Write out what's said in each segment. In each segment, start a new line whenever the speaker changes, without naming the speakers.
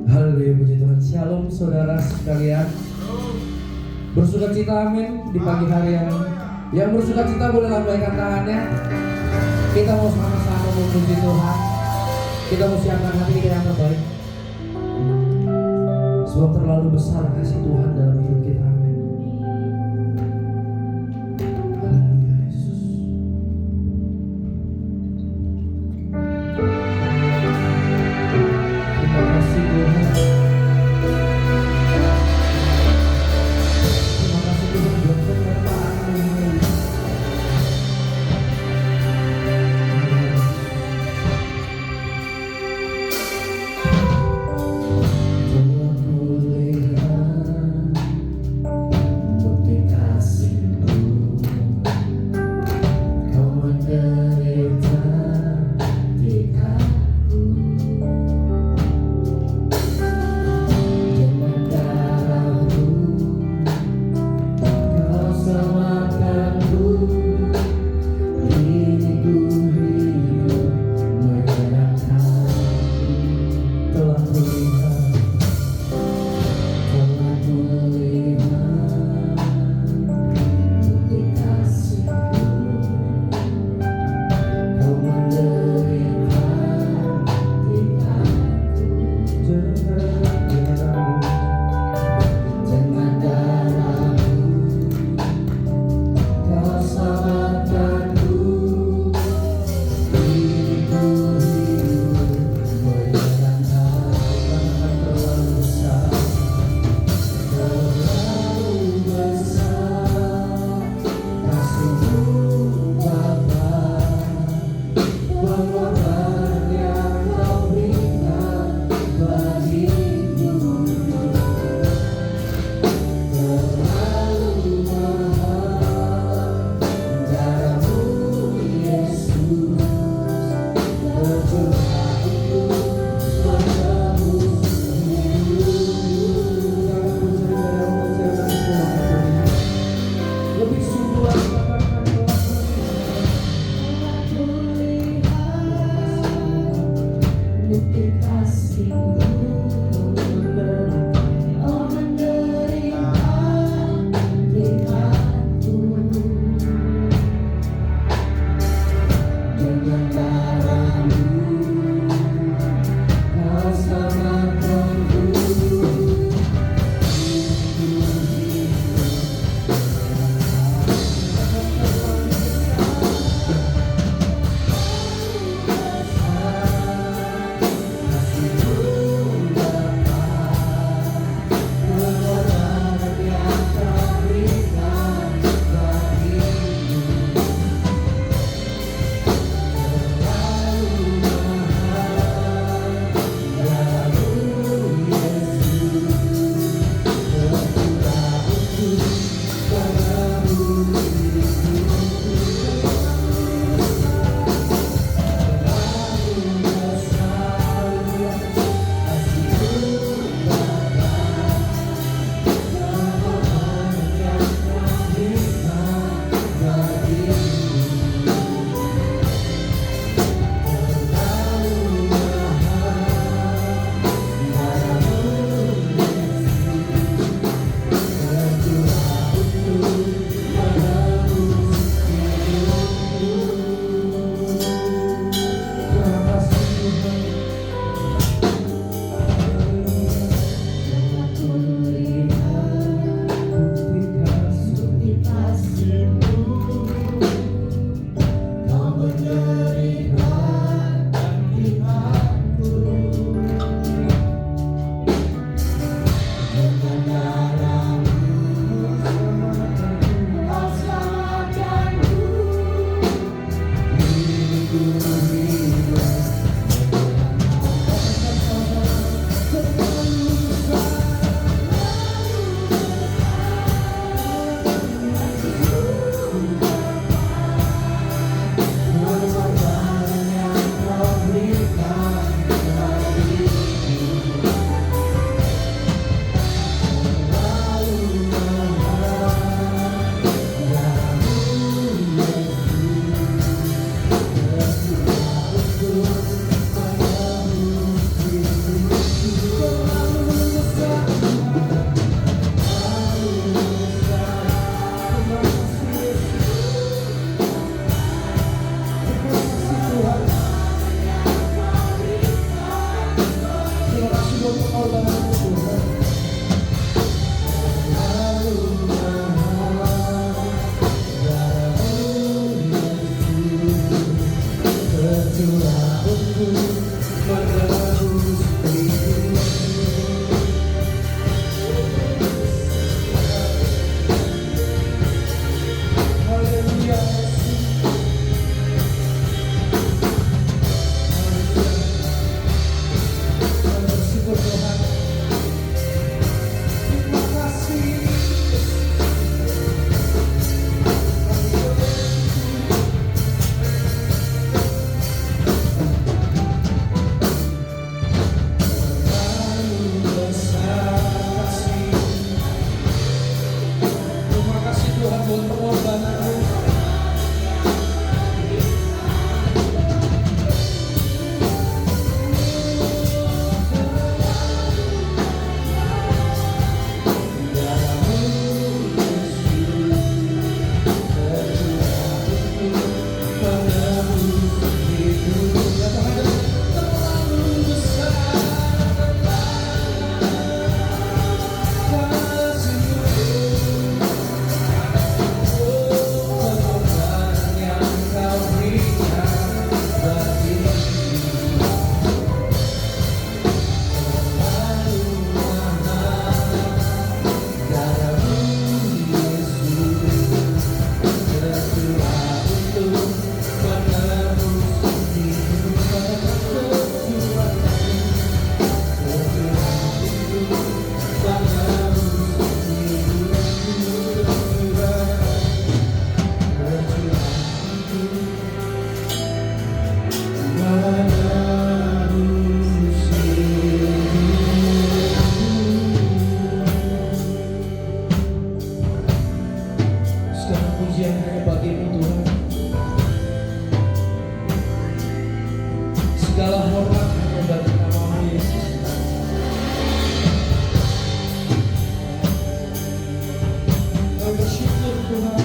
Haleluya, puji Tuhan. Shalom saudara sekalian. Bersukacita amin di pagi hari yang ini. Yang bersukacita boleh lambaikan tangannya. Kita mau sama-sama memuji Tuhan. Kita mau siapkan hati kita yang terbaik. Sebab terlalu besar kasih Tuhan dalam hidup kita. Amin. Haleluya Yesus. Terima kasih Tuhan. Terima kasih Tuhan buat penyertaan-Mu. menebus hidup. Haleluya. Bersyukur Tuhan. Terima kasih. Terima kasih Tuhan buat pengorbanan-Mu. Segala pujian hanya bagi-Mu Tuhan. Segala hormat hanya bagi nama-Mu Yesus. Kami bersyukur Tuhan.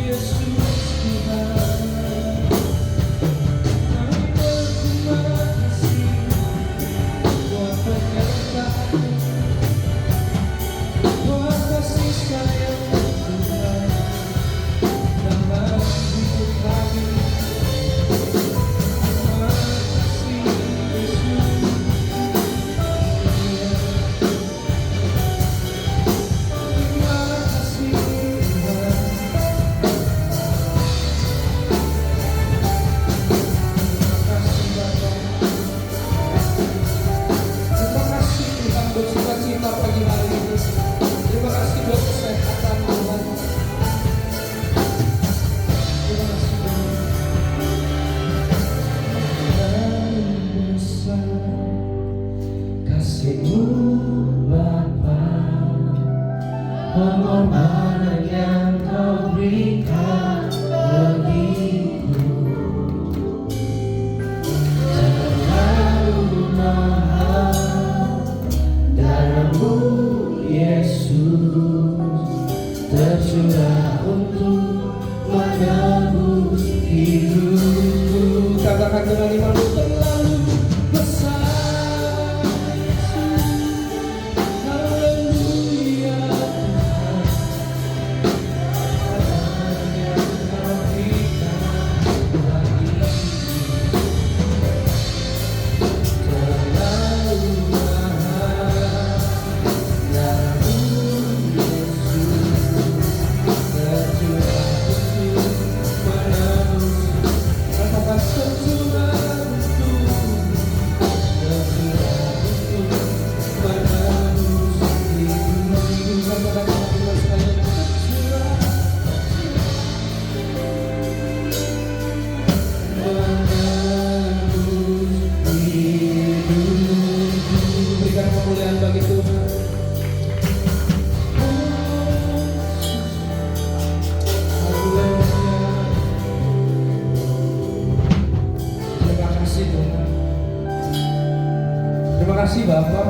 Yesus Tuhan. Kami berterima kasih buat penyertaan, buat kasih sayang Tuhan dalam hidup kami. Terima kasih Yesus. Terima kasih Tuhan. Terima kasih Bapa. Terima kasih Tuhan buat sukacita pagi hari ini. Terima kasih buat kesehatan Tuhan. Terima kasih Tuhan. Terlalu besar kasih-Mu Bapa, pengorbanan yang Kau berikan bagiku terlalu mahal. Darah-Mu Yesus tercurah untuk menebus hidupku. Katakan dengan iman-Mu, terlalu besar Yesus. Haleluya Tuhan. Yang Kau berikan bagiku terlalu mahal. Darah-Mu Yesus tercurah untuk menebus. Katakan tercurah untuk menebus hidupku. Katakan teman-teman sekalian, tercurah menebus hidupku. Berikan kemuliaan bagi Tuhan. Haleluya. Terima kasih Tuhan. Terima kasih Bapak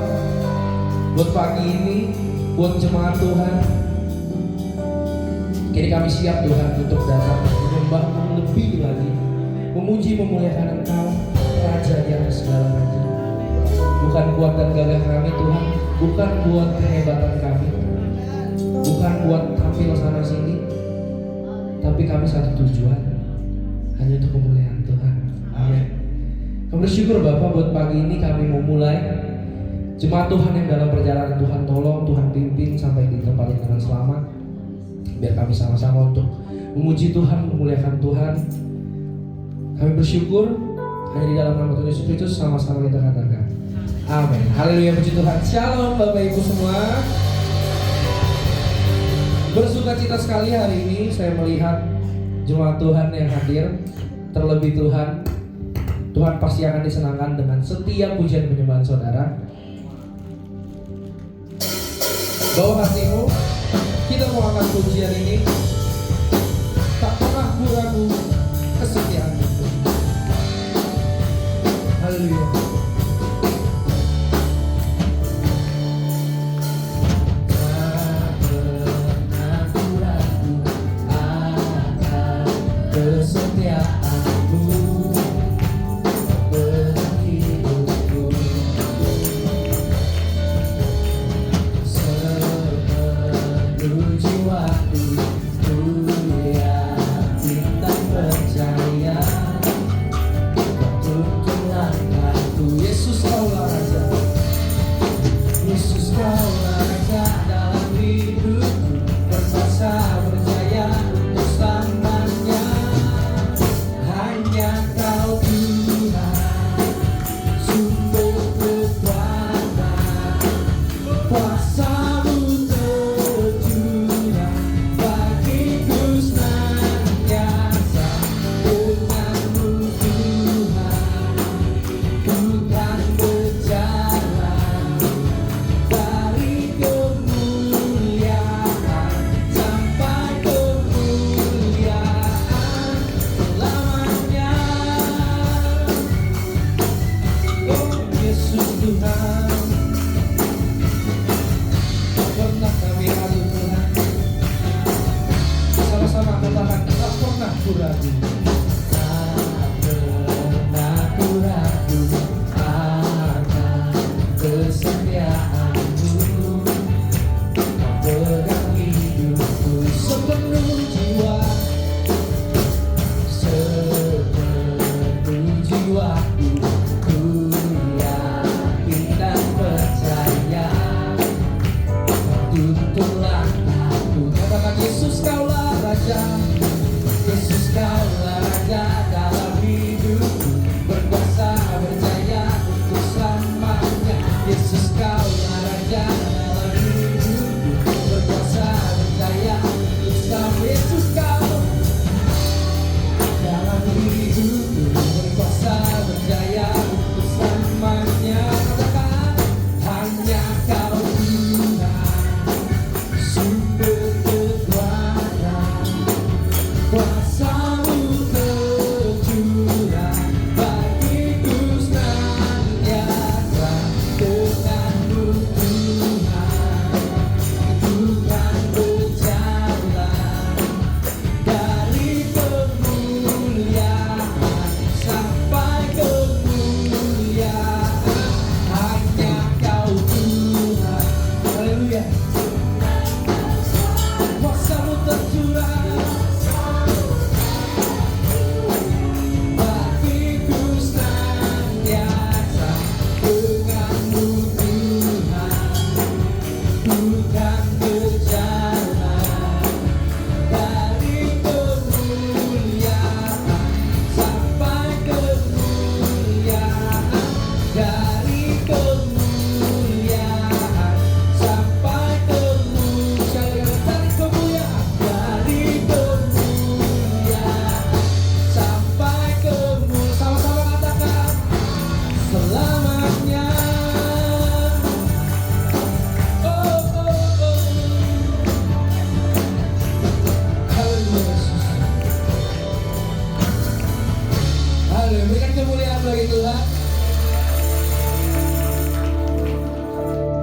buat pagi ini, buat jemaat Tuhan. Kini kami siap Tuhan untuk datang menyembah-Mu lebih lagi, memuji memuliakan Engkau, Raja di atas segala raja. Bukan buat dan gagah kami Tuhan, bukan buat kehebatan kami, bukan buat tampil sana sini, tapi kami satu tujuan, hanya untuk kemuliaan Tuhan. Amin. Kami bersyukur Bapak buat pagi ini kami mau mulai. Jemaat Tuhan yang dalam perjalanan, Tuhan tolong, Tuhan pimpin sampai di tempat yang dengan selamat. Biar kami sama-sama untuk memuji Tuhan, memuliakan Tuhan. Kami bersyukur hanya di dalam nama Tuhan Yesus Kristus, sama-sama kita katakan amin. Haleluya, puji Tuhan. Shalom Bapak Ibu semua. Bersuka cita sekali hari ini saya melihat jemaat Tuhan yang hadir. Terlebih Tuhan pasti akan disenangkan dengan setiap pujian penyembahan saudara. Bawa hatimu, kita mau angkat pujian ini. Tak pernah ragu kesetiaan itu. Haleluya.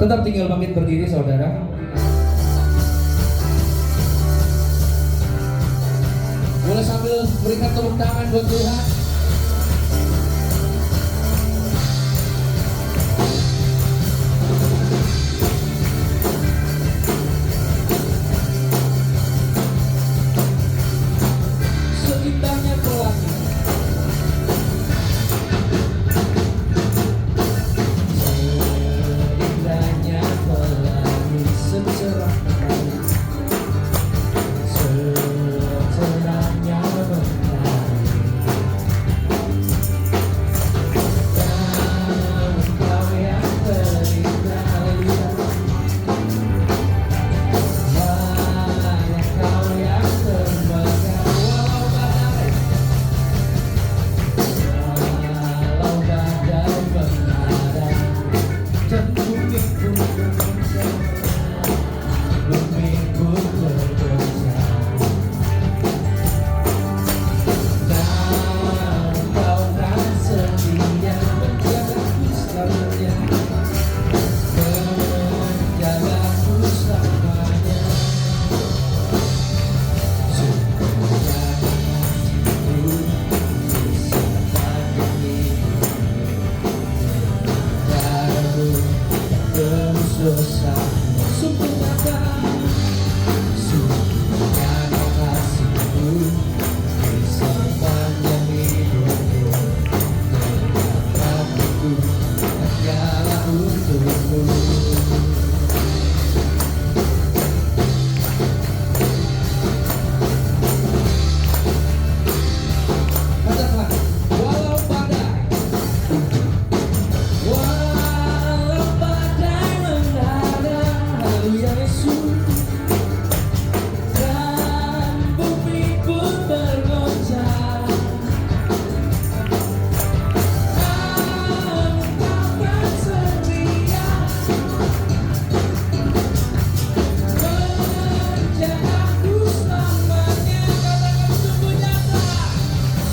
Tetap tinggal bangkit berdiri saudara. Boleh sambil berikan tepuk tangan buat Tuhan. indahnya pelangi. Seindahnya pelangi, secerah mentari, secerahnya mentari. Dan Engkau yang terindah, haleluya. Hanya Kau yang termegah, walau badai menghadap dan bumi pun bergoncang, bumi pun bergoncang. Dan Engkau kan setia menjagaku selamanya, menjagaku selamanya. Sungguhnya kasih-Mu di sepanjang hidup, darah-Mu tebus dosa-Mu. Sungguh nyata kasih-Mu di sepanjang hidupku, tetap hatiku hanyalah untuk-Mu. Katakanlah, walau badai menghadang, haleluya Yesus, dan bumi pun bergoncang, Engkau kan setia menjagaku selamanya. Katakan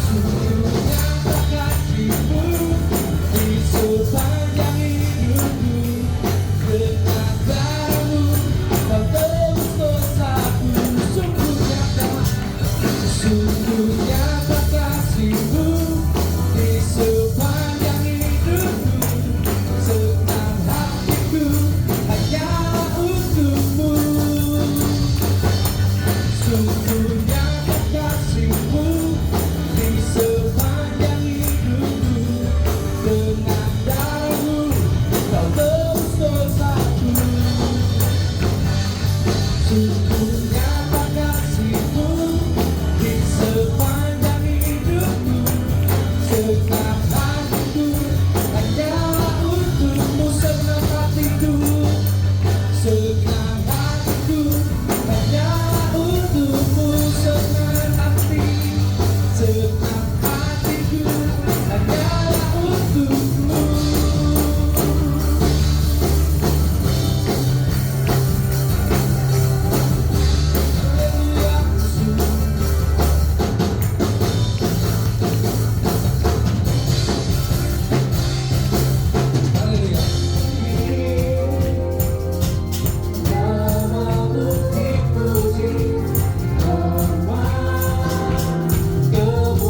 sungguh nyata kasih-Mu di sepanjang hidupku, dengan darah-Mu Kau tebus dosaku. Sungguh nyata kasih-Mu di sepanjang hidupku, senang hatiku hanyalah untuk-Mu. Sungguh nyata kasih-Mu di sepanjang hidupku, dengan darah-Mu Kau tebus dosaku. Sungguh nyata kasih-Mu di sepanjang hidupku, senang hatiku hanyalah untuk-Mu. Senang hatiku hanyalah untuk-Mu. Senang hatiku hanyalah untuk-Mu. Haleluya, haleluya. Namamu dipuji, hormat, kemuliaan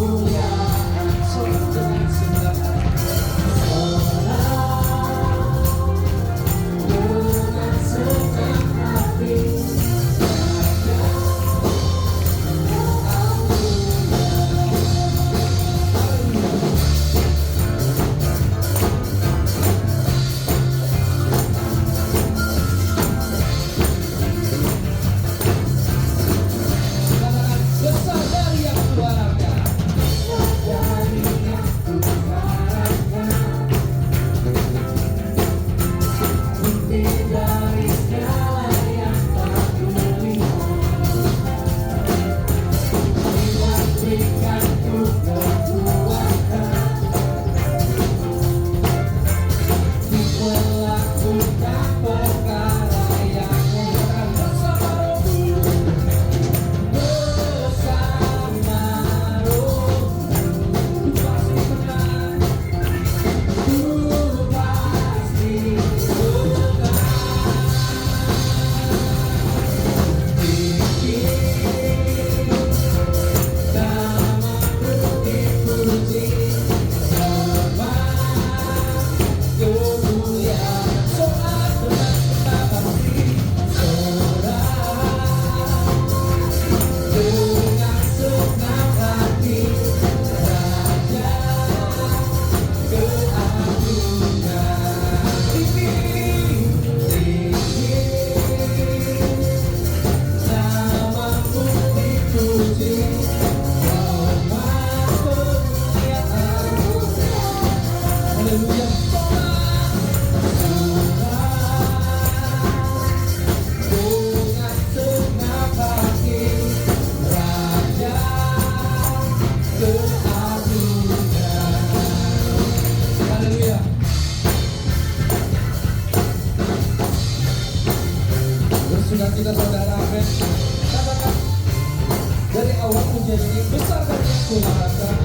lebih besar dari yang kuharapkan.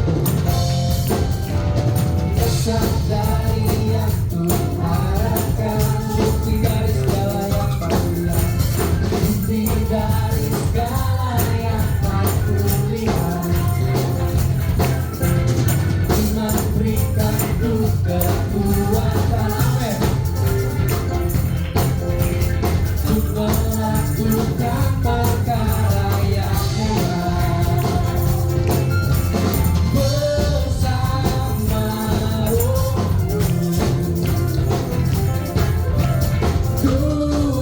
Besar dari yang kuharapkan, bukti dari segala yang kau lihat, bukti dari segala yang kau lihat. Iman berikan ku kekuatan, amin, untuk melakukan perkara yang hebat bersama Rohmu. Ku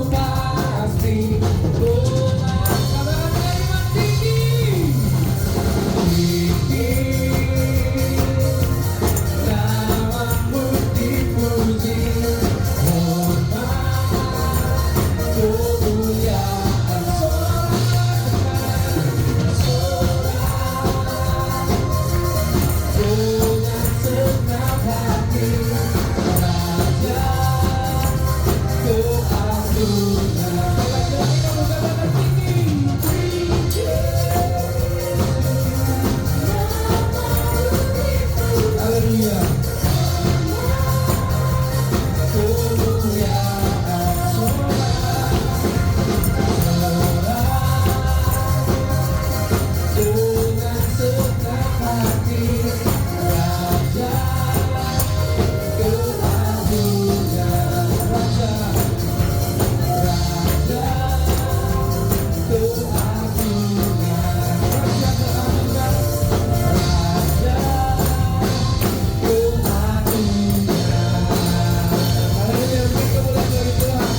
pasti katakan iman tinggi, tinggi. Namamu dipuji, hormat, kemuliaan, dengan senang hati, Raja keagungan. Lagi-lagi kamu katakan tinggi, tinggi. Haleluya. Kemuliaan, sorak, dengan senang hati, Raja keagungan, Raja, Raja keagungan, Raja keagungan, Raja keagungan. Haleluya, beri kemuliaan bagi Tuhan.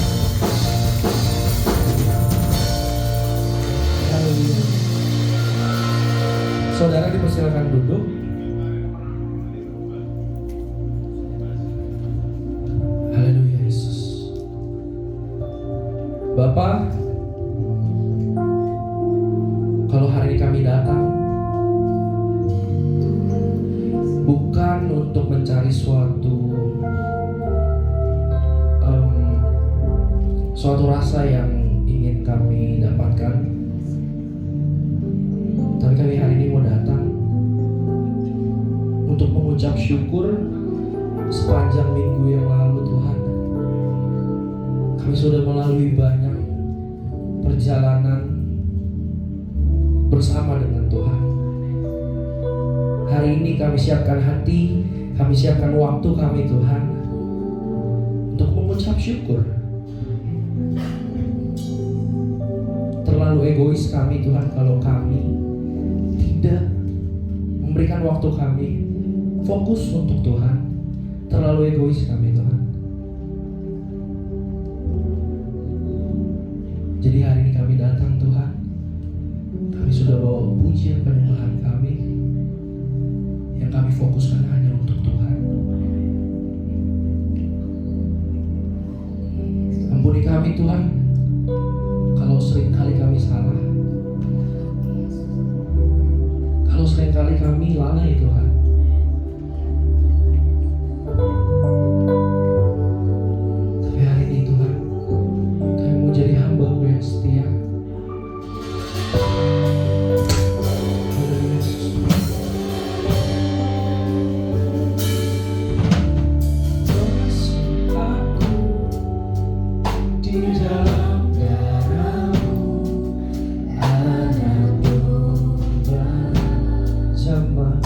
Haleluya. Saudara dipersilakan duduk. Haleluya Yesus. Bapak, kalau hari ini kami datang bukan untuk mencari suatu rasa yang ingin kami dapatkan, tapi kami hari ini mau datang untuk mengucap syukur sepanjang minggu yang lalu. Tuhan, kami sudah melalui banyak perjalanan bersama dengan Tuhan. Hari ini kami siapkan hati, kami siapkan waktu kami Tuhan untuk mengucap syukur. Terlalu egois kami Tuhan kalau kami tidak memberikan waktu kami fokus untuk Tuhan. Terlalu egois kami Tuhan. Jadi hari ini kami datang Tuhan, kami sudah bawa pujian penyembahan kami yang kami fokuskan hanya untuk Tuhan. Ampuni kami Tuhan kalau seringkali kami salah, kalau seringkali kami lalai Tuhan. Tapi hari ini Tuhan, kami mau jadi hamba-Mu yang setia. Haleluya Yesus. Basuh aku di dalam darah-Mu, anak domba jamaah.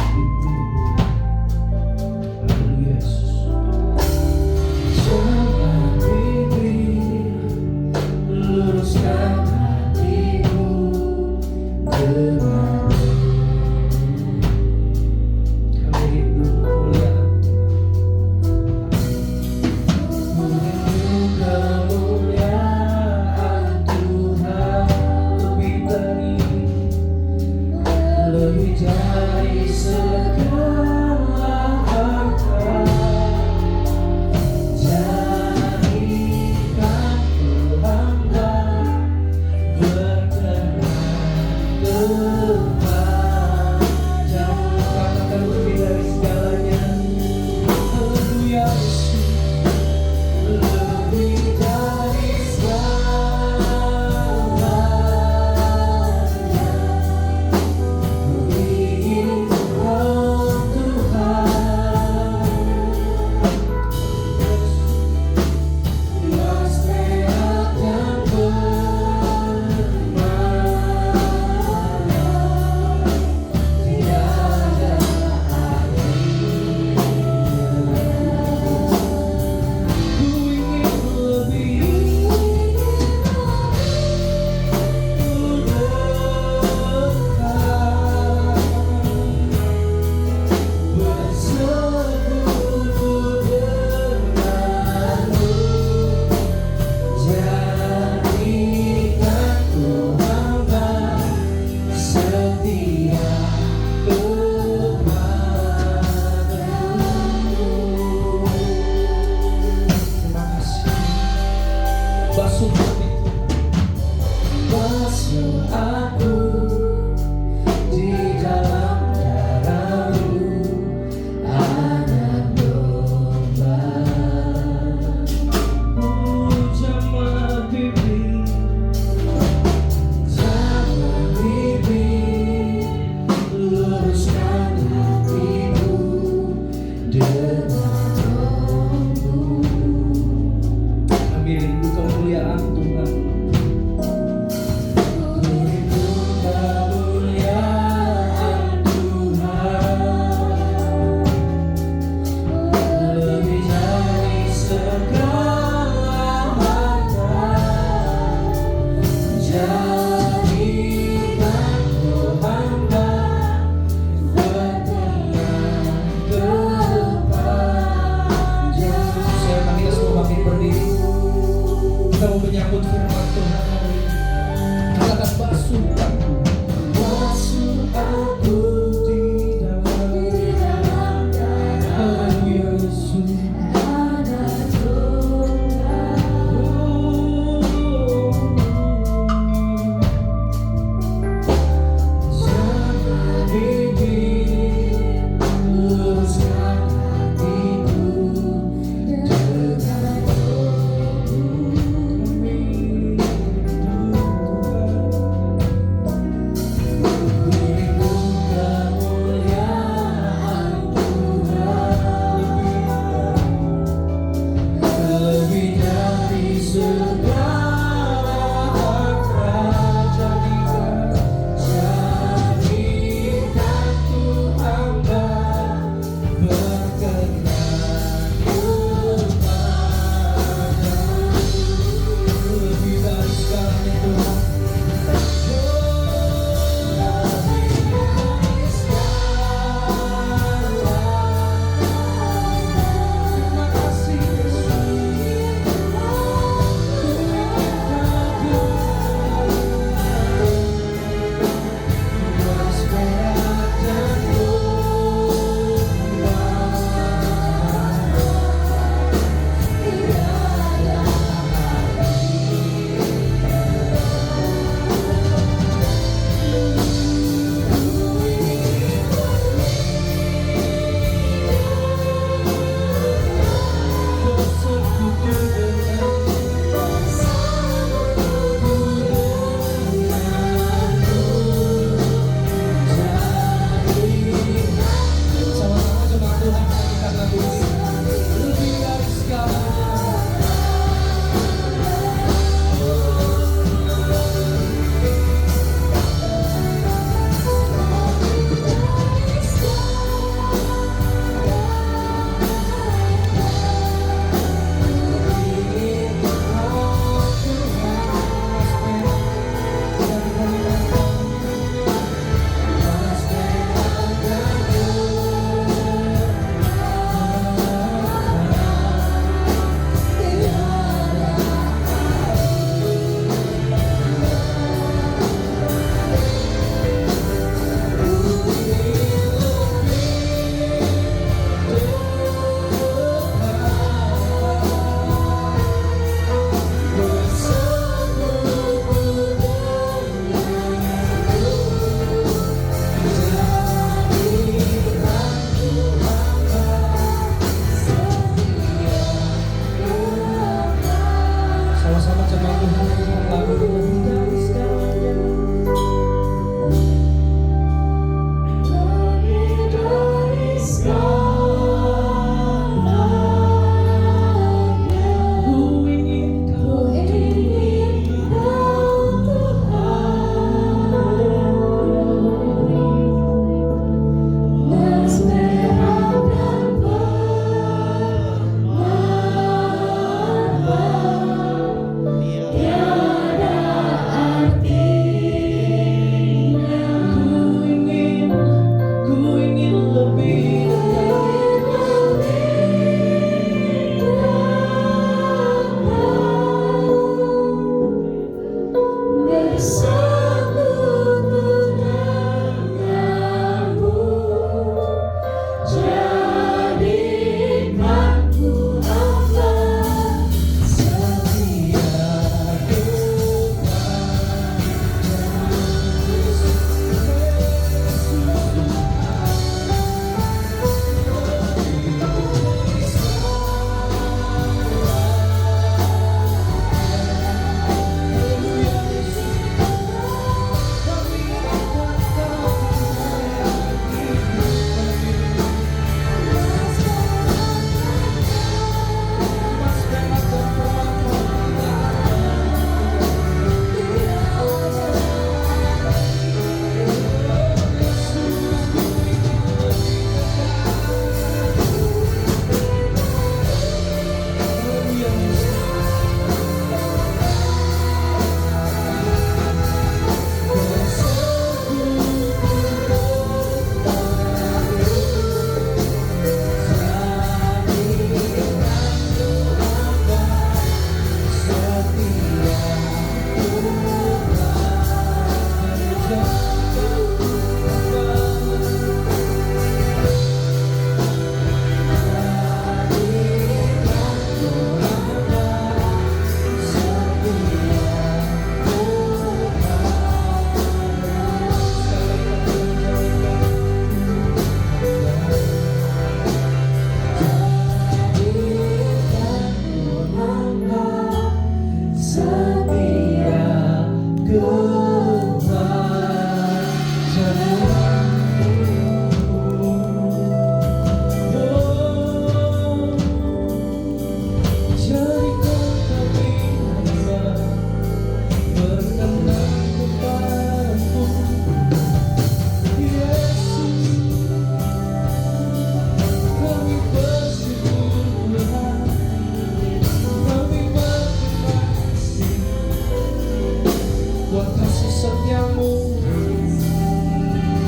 ingin lebih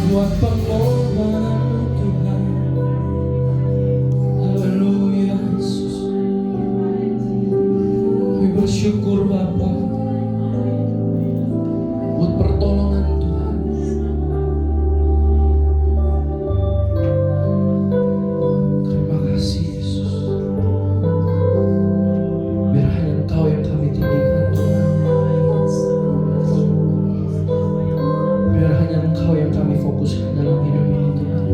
buat pengorbanan Tuhan. Haleluya Yesus. Kami bersyukur Bapa buat pertolongan Tuhan. Terima kasih Yesus. Biar hanya Engkau yang kami tinggikan Tuhan. Biar hanya Engkau yang kami fokuskan dalam hidup ini Tuhan.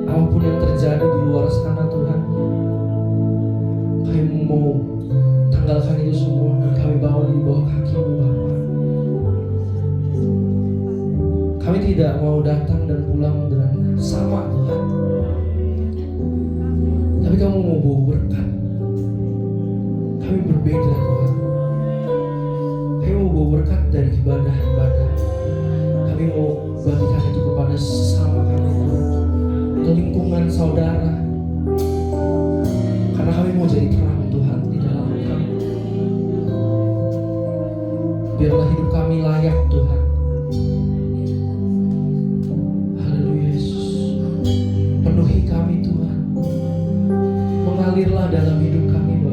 Apapun yang terjadi di luar sana Tuhan, kami mau tanggalkan itu semua dan kami bawa di bawah kaki-Mu Bapa. Kami tidak mau datang dan pulang dengan sama Tuhan, tapi Kamu mau bawa berkat. Kami berbeda Tuhan. Kami mau bawa berkat dari ibadah-ibadah. Kami mau bagikan itu kepada sesama kami Tuhan, ke lingkungan saudara. Karena kami mau jadi terang Tuhan di dalam Kami. Biarlah hidup kami layak Tuhan. Haleluya Yesus. Penuhi kami Tuhan. Mengalirlah dalam hidup kami Bapa.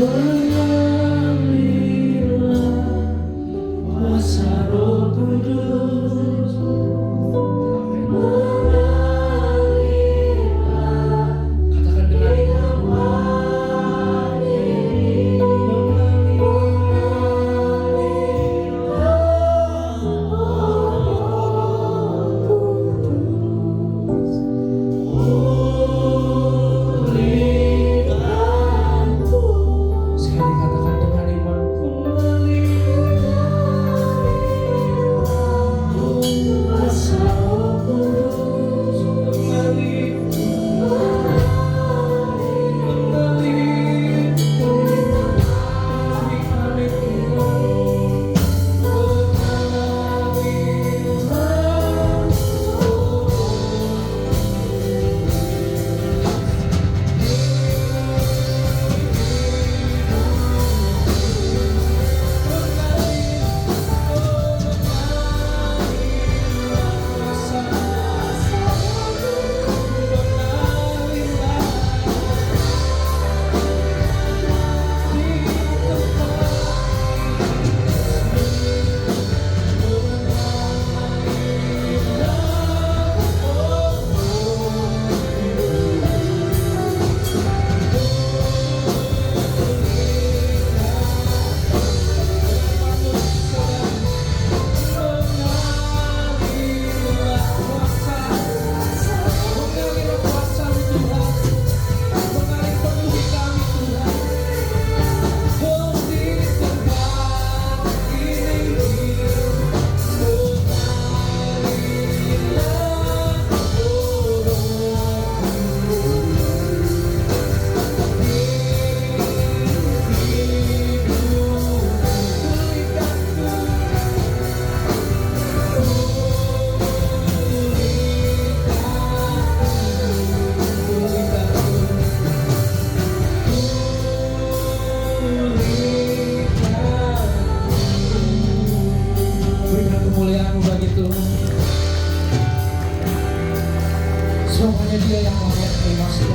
Mengalirlah kuasa Roh Kudus. Katakan dengan iman.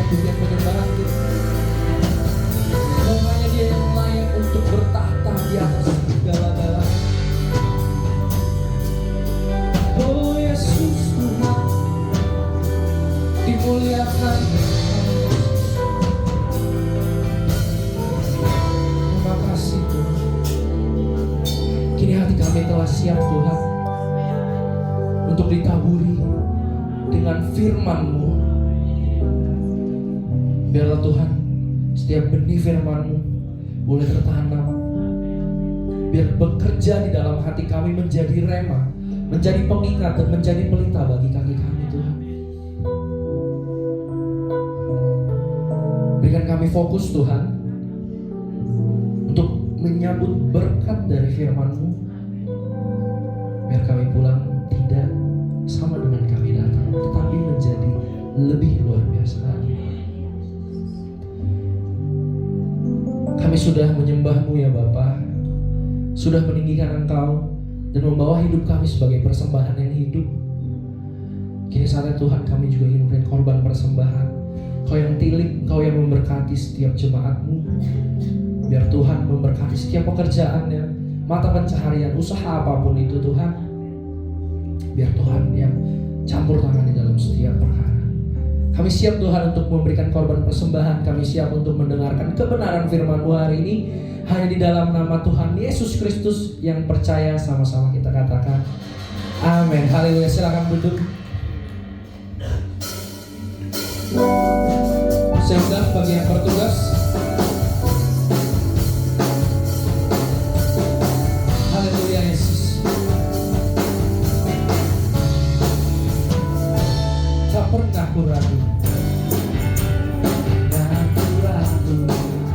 pujian penyembahan kita. Hanya Dia yang layak untuk bertahta di atas segala-galanya. Oh Yesus Tuhan, dimuliakan. Terima kasih Tuhan. Kini hati kami telah siap Tuhan untuk ditaburi dengan firman-Mu. Biarlah Tuhan setiap benih firman-Mu boleh tertanam, biar bekerja di dalam hati kami menjadi rema, menjadi pengingat dan menjadi pelita bagi kaki kami Tuhan. Berikan kami fokus Tuhan untuk menyambut berkat dari firman-Mu, biar kami pulang tidak sama dengan kami datang, tetapi menjadi lebih luar biasa lagi. Kami sudah menyembah-Mu ya Bapa, sudah meninggikan Engkau dan membawa hidup kami sebagai persembahan yang hidup. Kini saatnya Tuhan kami juga ingin memberikan korban persembahan. Kau yang tilik, Kau yang memberkati setiap jemaat-Mu. Biar Tuhan memberkati setiap pekerjaannya, mata pencaharian, usaha apapun itu Tuhan. Biar Tuhan yang campur tangan di dalam setiap perkara. Kami siap Tuhan untuk memberikan korban persembahan. Kami siap untuk mendengarkan kebenaran firman-Mu hari ini. Hanya di dalam nama Tuhan Yesus Kristus yang percaya, sama-sama kita katakan amin. Haleluya. Silakan duduk. Saya undang bagi yang bertugas. Haleluya Yesus. Tak pernah ku ragu,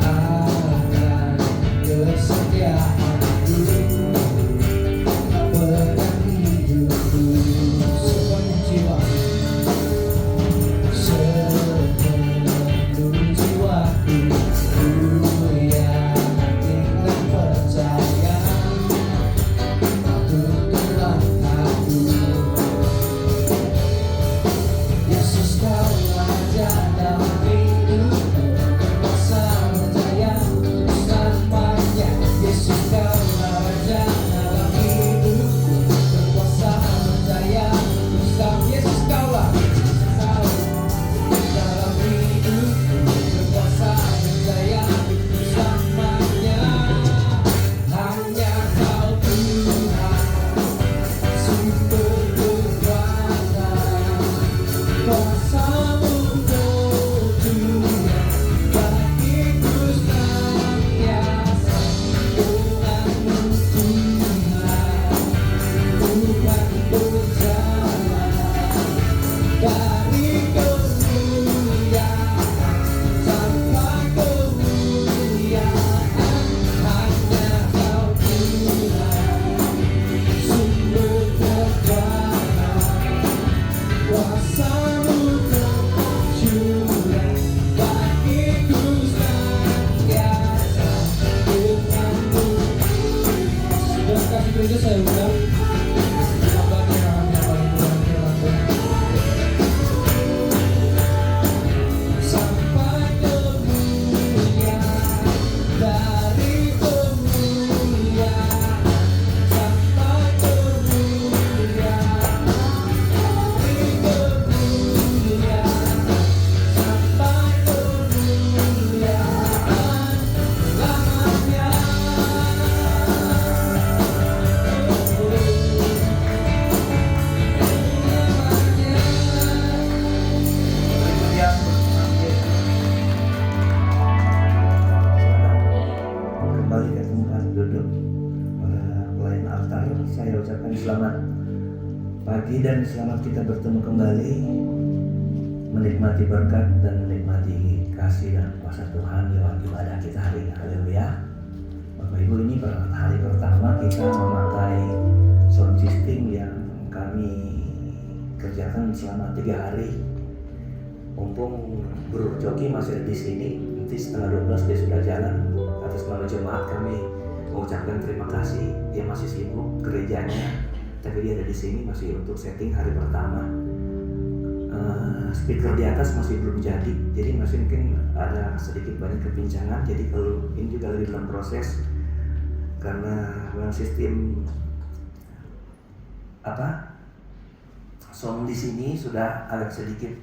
akan kesetiaan-Mu, pegang hidupku sepenuh jiwa, sepenuh jiwaku. Ku yakin dan percaya, tuntunlah aku. Yesus Kaulah jalan hidupku, berkuasa berjaya selamanya. Yesus Kaulah jalan hidupku, berkuasa berjaya selamanya. Yesus Kaulah dalam hidupku, berkuasa berjaya selamanya. Hanya Kau Tuhan, sumber kekuatan. Kuasa-Mu Tuhan, bagiku senantiasa. Dengan-Mu Tuhan, ku kan berjalan dari kemuliaan sampai kemuliaan. Hanya Kau Tuhan, sumber kekuatan. Kuasa-Mu tercurah bagiku senantiasa. Dengan-Mu. Sudah kasih gereja saya undang hamba yang paling kurang firman Tuhan. Sampai kemuliaan, dari kemuliaan sampai kemuliaan, dari kemuliaan sampai kemuliaan selamanya.
Kembali ke tempat duduk para pelayan altar, saya ucapkan selamat pagi dan selamat kita bertemu kembali, menikmati berkat dan menikmati kasih dan kuasa Tuhan lewat ibadah kita hari ini. Haleluya. Bapak Ibu, ini hari pertama kita memakai sound system yang kami kerjakan selama 3 hari. Mumpung Bro Joki masih ada di sini, nanti setengah 12 dia sudah jalan. Atas nama jemaat kami mengucapkan terima kasih. Dia masih sibuk gerejanya, tapi dia ada di sini masih untuk setting hari pertama. speaker di atas masih belum jadi masih mungkin ada sedikit banyak kepincangan. Jadi kalau ini juga lagi dalam proses, karena memang sistem sound di sini sudah agak sedikit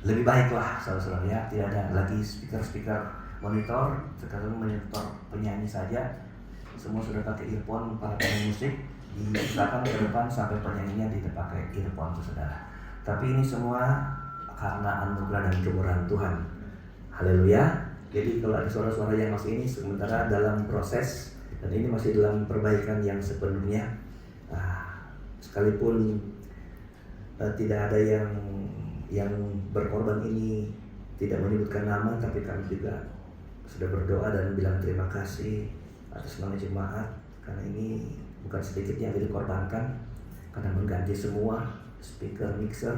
lebih baik lah, saudara-saudara ya. Tidak ada lagi speaker monitor, sekarang monitor penyanyi saja. Semua sudah pakai earphone para pemain musik, diusahakan ke depan sampai penyanyinya tidak pakai earphone, saudara. Tapi ini semua karena anugerah dan kemurahan Tuhan. Haleluya. Jadi kalau ada suara-suara yang masih ini sementara dalam proses, dan ini masih dalam perbaikan yang sepenuhnya. Sekalipun tidak ada yang berkorban ini tidak menyebutkan nama, tapi kami juga sudah berdoa dan bilang terima kasih atas nama jemaat, karena ini bukan sedikit yang dikorbankan, karena mengganti semua speaker, mixer,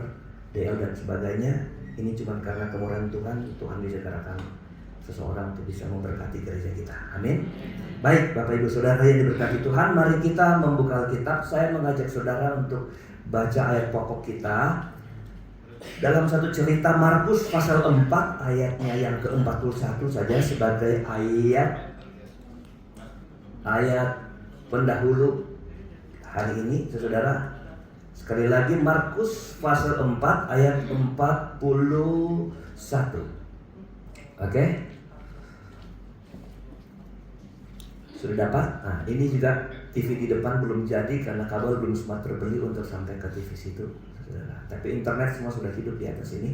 DL dan sebagainya. Ini cuma karena kemurahan Tuhan bisa gerakan seseorang untuk bisa memberkati gereja kita. Amin. Baik, Bapak Ibu Saudara yang diberkati Tuhan, mari kita membuka Alkitab. Saya mengajak saudara untuk baca ayat pokok kita dalam satu cerita Markus pasal 4 ayatnya yang ke-41 saja sebagai ayat pendahulu hari ini, saudara. Sekali lagi Markus pasal 4 ayat 41. Oke? Sudah dapat? Nah, ini juga TV di depan belum jadi karena kabel belum sempat terbeli untuk sampai ke TV situ, saudara. Tapi internet semua sudah hidup di atas ini.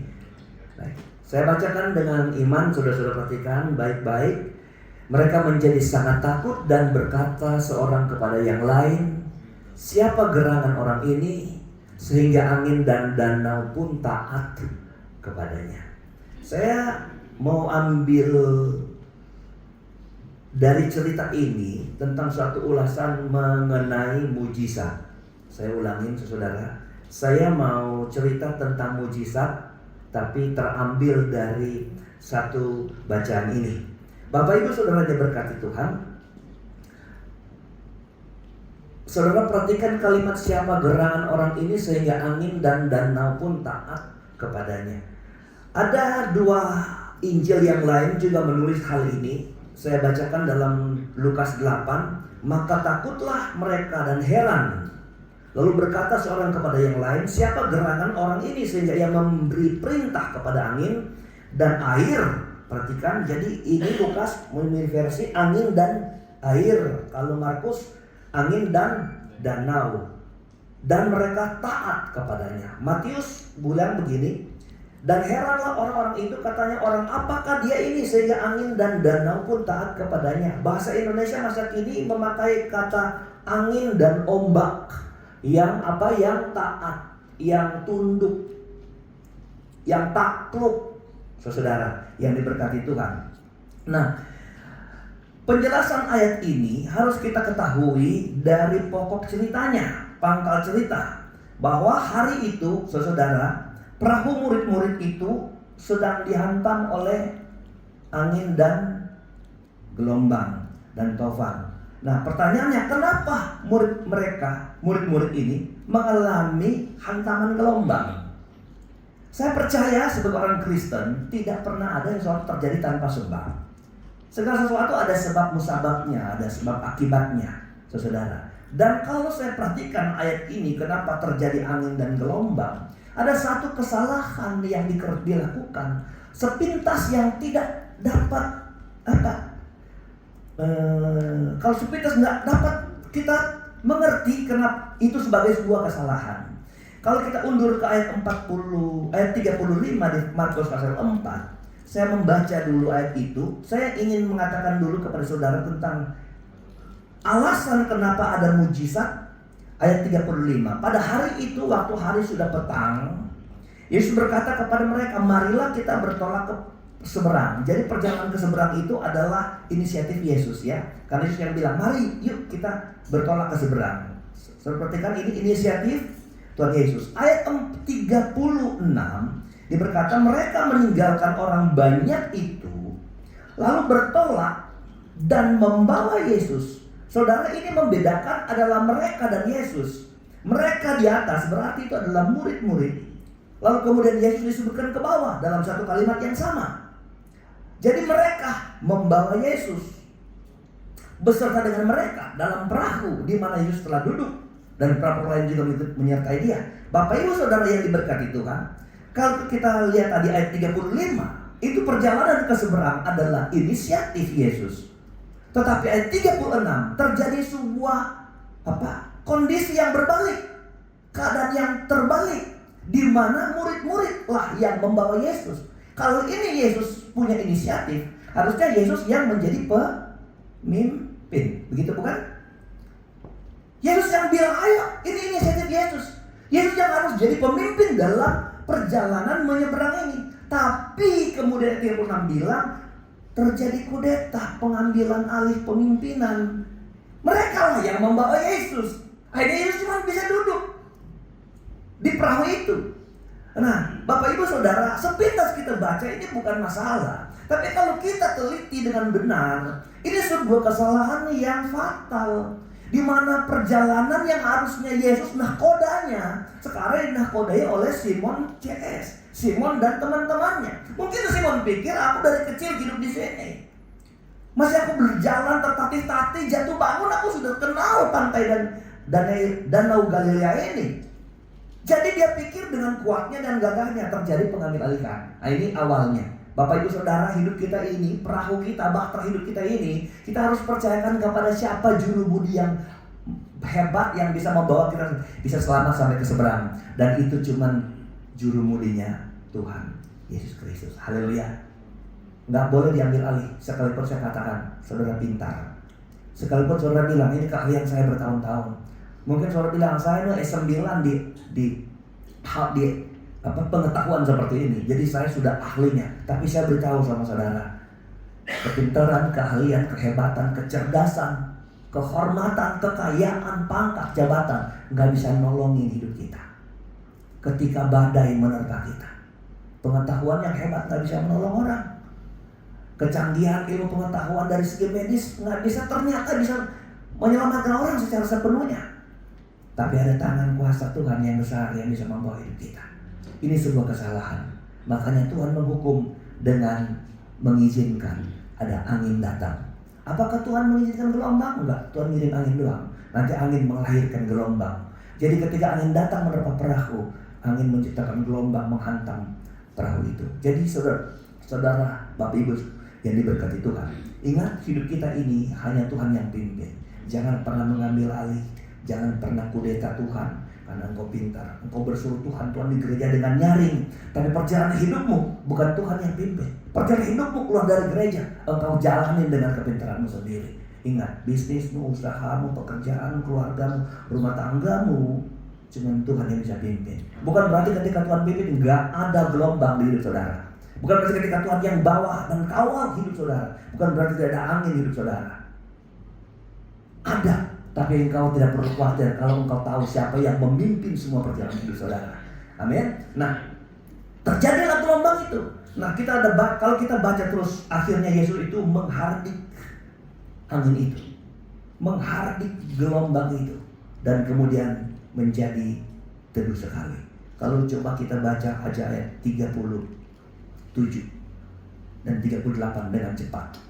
Baik. Saya bacakan dengan iman, saudara-saudara perhatikan baik-baik. Mereka menjadi sangat takut dan berkata seorang kepada yang lain, "Siapa gerangan orang ini sehingga angin dan danau pun taat kepadanya?" Saya mau ambil dari cerita ini tentang suatu ulasan mengenai mujizat. Saya ulangin, saudara. Saya mau cerita tentang mujizat, tapi terambil dari satu bacaan ini. Bapak Ibu Saudara diberkati Tuhan. Saudara perhatikan kalimat siapa gerangan orang ini sehingga angin dan danau pun taat kepadanya. Ada dua Injil yang lain juga menulis hal ini. Saya bacakan dalam Lukas 8. Maka takutlah mereka dan heran. Lalu berkata seorang kepada yang lain, "Siapa gerangan orang ini sehingga ia memberi perintah kepada angin dan air?" Perhatikan, jadi ini Lukas memilih versi angin dan air. Kalau Markus angin dan danau. Dan mereka taat kepadanya. Matius bilang begini, dan heranlah orang-orang itu, katanya orang apakah dia ini sehingga angin dan danau pun taat kepadanya. Bahasa Indonesia masa kini memakai kata angin dan ombak. Yang taat, yang tunduk, yang takluk, saudara yang diberkati Tuhan. Nah, penjelasan ayat ini harus kita ketahui dari pokok ceritanya, pangkal cerita, bahwa hari itu, saudara, perahu murid-murid itu sedang dihantam oleh angin dan gelombang dan tofan. Nah, pertanyaannya, kenapa murid-murid ini mengalami hantaman gelombang? Saya percaya sebagai orang Kristen tidak pernah ada yang sesuatu terjadi tanpa sebab. Segala sesuatu ada sebab musababnya, ada sebab akibatnya, saudara. Dan kalau saya perhatikan ayat ini, kenapa terjadi angin dan gelombang? Ada satu kesalahan yang dilakukan sepintas yang tidak dapat kalau sepintas nggak dapat kita mengerti kenapa itu sebagai sebuah kesalahan. Kalau kita undur ke ayat 35 di Markus pasal 4, saya membaca dulu ayat itu. Saya ingin mengatakan dulu kepada saudara tentang alasan kenapa ada mujizat. Ayat 35. Pada hari itu, waktu hari sudah petang, Yesus berkata kepada mereka, "Marilah kita bertolak ke seberang." Jadi perjalanan ke seberang itu adalah inisiatif Yesus, ya. Karena Yesus yang bilang, "Mari, yuk kita bertolak ke seberang." Perhatikan, ini inisiatif Tuhan Yesus. Ayat 36 diberkata, mereka meninggalkan orang banyak itu, lalu bertolak dan membawa Yesus. Saudara, ini membedakan adalah mereka dan Yesus. Mereka di atas berarti itu adalah murid-murid. Lalu kemudian Yesus disebutkan ke bawah dalam satu kalimat yang sama. Jadi mereka membawa Yesus beserta dengan mereka dalam perahu di mana Yesus telah duduk, dan perahu lain juga menyertai dia. Bapak Ibu Saudara yang diberkati Tuhan, kalau kita lihat tadi ayat 35, itu perjalanan ke seberang adalah inisiatif Yesus. Tetapi ayat 36 terjadi sebuah kondisi yang berbalik, keadaan yang terbalik, di mana murid-muridlah yang membawa Yesus. Kalau ini Yesus punya inisiatif, harusnya Yesus yang menjadi pemimpin, begitu bukan? Yesus yang bilang, ayo, ini inisiatif Yesus. Yesus yang harus jadi pemimpin dalam perjalanan menyeberang ini. Tapi kemudian 36 bilang, terjadi kudeta, pengambilan alih pemimpinan. Mereka lah yang membawa Yesus. Akhirnya Yesus cuma bisa duduk di perahu itu. Nah, Bapak Ibu Saudara, sepintas kita baca ini bukan masalah. Tapi kalau kita teliti dengan benar, ini sebuah kesalahan yang fatal. Di mana perjalanan yang harusnya Yesus nahkodanya, sekarang dinahkodai oleh Simon CS, Simon dan teman-temannya. Mungkin Simon pikir, aku dari kecil hidup di sini, masih aku berjalan tertatih-tatih, jatuh bangun aku sudah kenal pantai dan danau Galilea ini. Jadi dia pikir dengan kuatnya dan gagahnya terjadi pengambil alihan. Nah, ini awalnya. Bapak Ibu Saudara, hidup kita ini, perahu kita, bahtera hidup kita ini, kita harus percayakan kepada siapa juru budi yang hebat yang bisa membawa kita bisa selamat sampai ke seberang. Dan itu cuman juru mudinya Tuhan Yesus Kristus. Haleluya. Nggak boleh diambil alih. Sekalipun saya katakan saudara pintar, sekalipun saudara bilang ini keahlian saya bertahun-tahun, mungkin saudara bilang saya S9 di pengetahuan seperti ini, jadi saya sudah ahlinya. Tapi saya beritahu sama saudara, kepintaran, keahlian, kehebatan, kecerdasan, kehormatan, kekayaan, pangkat, jabatan nggak bisa nolongin hidup kita ketika badai menerpa kita. Pengetahuan yang hebat nggak bisa menolong orang. Kecanggihan ilmu pengetahuan dari segi medis nggak bisa, ternyata bisa menyelamatkan orang secara sepenuhnya. Tapi ada tangan kuasa Tuhan yang besar yang bisa membawa hidup kita. Ini sebuah kesalahan. Makanya Tuhan menghukum dengan mengizinkan ada angin datang. Apakah Tuhan mengizinkan gelombang? Enggak, Tuhan ngirim angin doang. Nanti angin melahirkan gelombang. Jadi ketika angin datang menerpa perahu, angin menciptakan gelombang menghantam perahu itu. Jadi saudara, Bapak Ibu yang diberkati Tuhan, ingat hidup kita ini hanya Tuhan yang pimpin. Jangan pernah mengambil alih. Jangan pernah kudeta Tuhan karena engkau pintar. Engkau bersuruh Tuhan di gereja dengan nyaring. Tapi perjalanan hidupmu bukan Tuhan yang pimpin. Perjalanan hidupmu keluar dari gereja, engkau jalanin dengan kepintaranmu sendiri. Ingat, bisnismu, usahamu, pekerjaanmu, keluargamu, rumah tanggamu, cuma Tuhan yang bisa pimpin. Bukan berarti ketika Tuhan pimpin nggak ada gelombang di hidup saudara. Bukan berarti ketika Tuhan yang bawa dan kawal hidup saudara, bukan berarti tidak ada angin hidup saudara. Ada. Tapi engkau tidak perlu khawatir kalau engkau tahu siapa yang memimpin semua perjalanan hidup saudara. Amin. Nah, terjadilah gelombang itu. Nah, kalau kita baca terus, akhirnya Yesus itu menghardik angin itu, menghardik gelombang itu, dan kemudian menjadi teduh sekali. Kalau coba kita baca aja ayat 37 dan 38 dengan cepat.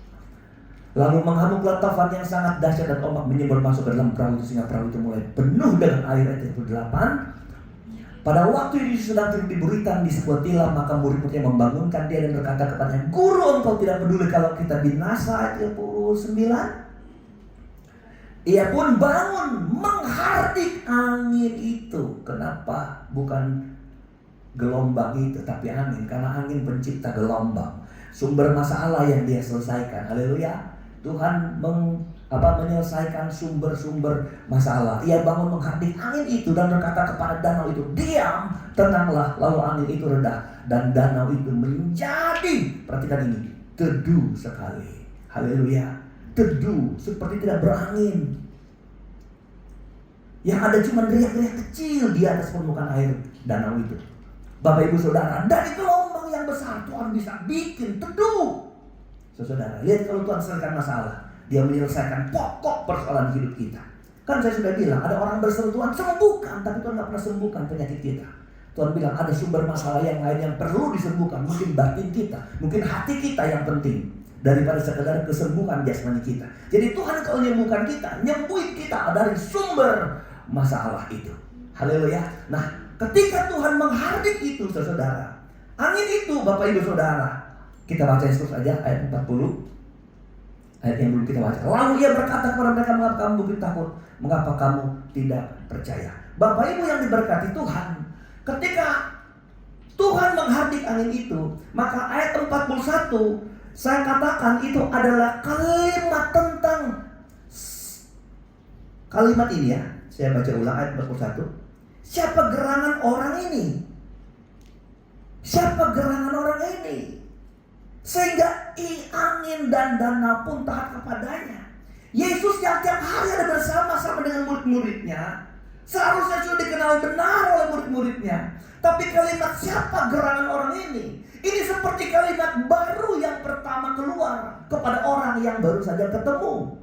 Lalu menghamuklah tafan yang sangat dahsyat dan ombak menyembur masuk ke dalam perahu itu, sehingga perahu itu mulai penuh dengan air. Ayat 38. Pada waktu Yesus sedang tidur di buritan di sebuah tilam, maka murid-muridnya membangunkan dia dan berkata kepadanya, Guru, engkau tidak peduli kalau kita binasa. Ayat 39. Ia pun bangun menghardik angin itu. Kenapa? Bukan gelombang itu, tapi angin. Karena angin pencipta gelombang. Sumber masalah yang dia selesaikan. Haleluya. Tuhan menyelesaikan sumber-sumber masalah. Ia bangun menghardik angin itu dan berkata kepada danau itu, diam, tenanglah. Lalu angin itu reda dan danau itu menjadi, perhatikan ini, teduh sekali. Haleluya. Teduh, seperti tidak berangin. Yang ada cuma riak-riak kecil di atas permukaan air danau itu. Bapak Ibu Saudara, dari gelombang yang besar Tuhan bisa bikin teduh. Saudara, lihat kalau Tuhan selesaikan masalah, Dia menyelesaikan pokok persoalan hidup kita. Kan saya sudah bilang, ada orang berseru Tuhan sembuhkan, tapi Tuhan gak pernah sembuhkan penyakit kita. Tuhan bilang ada sumber masalah yang lain yang perlu disembuhkan. Mungkin batin kita, mungkin hati kita yang penting daripada sekedar kesembuhan jasmani kita. Jadi Tuhan kalau menyembuhkan kita, nyembuhin kita dari sumber masalah itu. Haleluya. Nah, ketika Tuhan menghardik itu, saudara, angin itu, Bapak Ibu Saudara, kita baca terus aja ayat 40. Ayat yang belum kita baca. Lalu ia berkata kepada mereka, mengapa kamu begitu takut? Mengapa kamu tidak percaya? Bapak Ibu yang diberkati Tuhan, ketika Tuhan menghardik angin itu, maka ayat 41 saya katakan itu adalah kalimat tentang kalimat ini ya. Saya baca ulang ayat 41. Siapa gerangan orang ini? Siapa gerangan orang ini? Sehingga angin dan danau pun taat kepadanya. Yesus yang tiap hari ada bersama-sama dengan murid-muridnya, seharusnya sudah dikenal benar oleh murid-muridnya. Tapi kalimat siapa gerangan orang ini? Ini seperti kalimat baru yang pertama keluar kepada orang yang baru saja ketemu.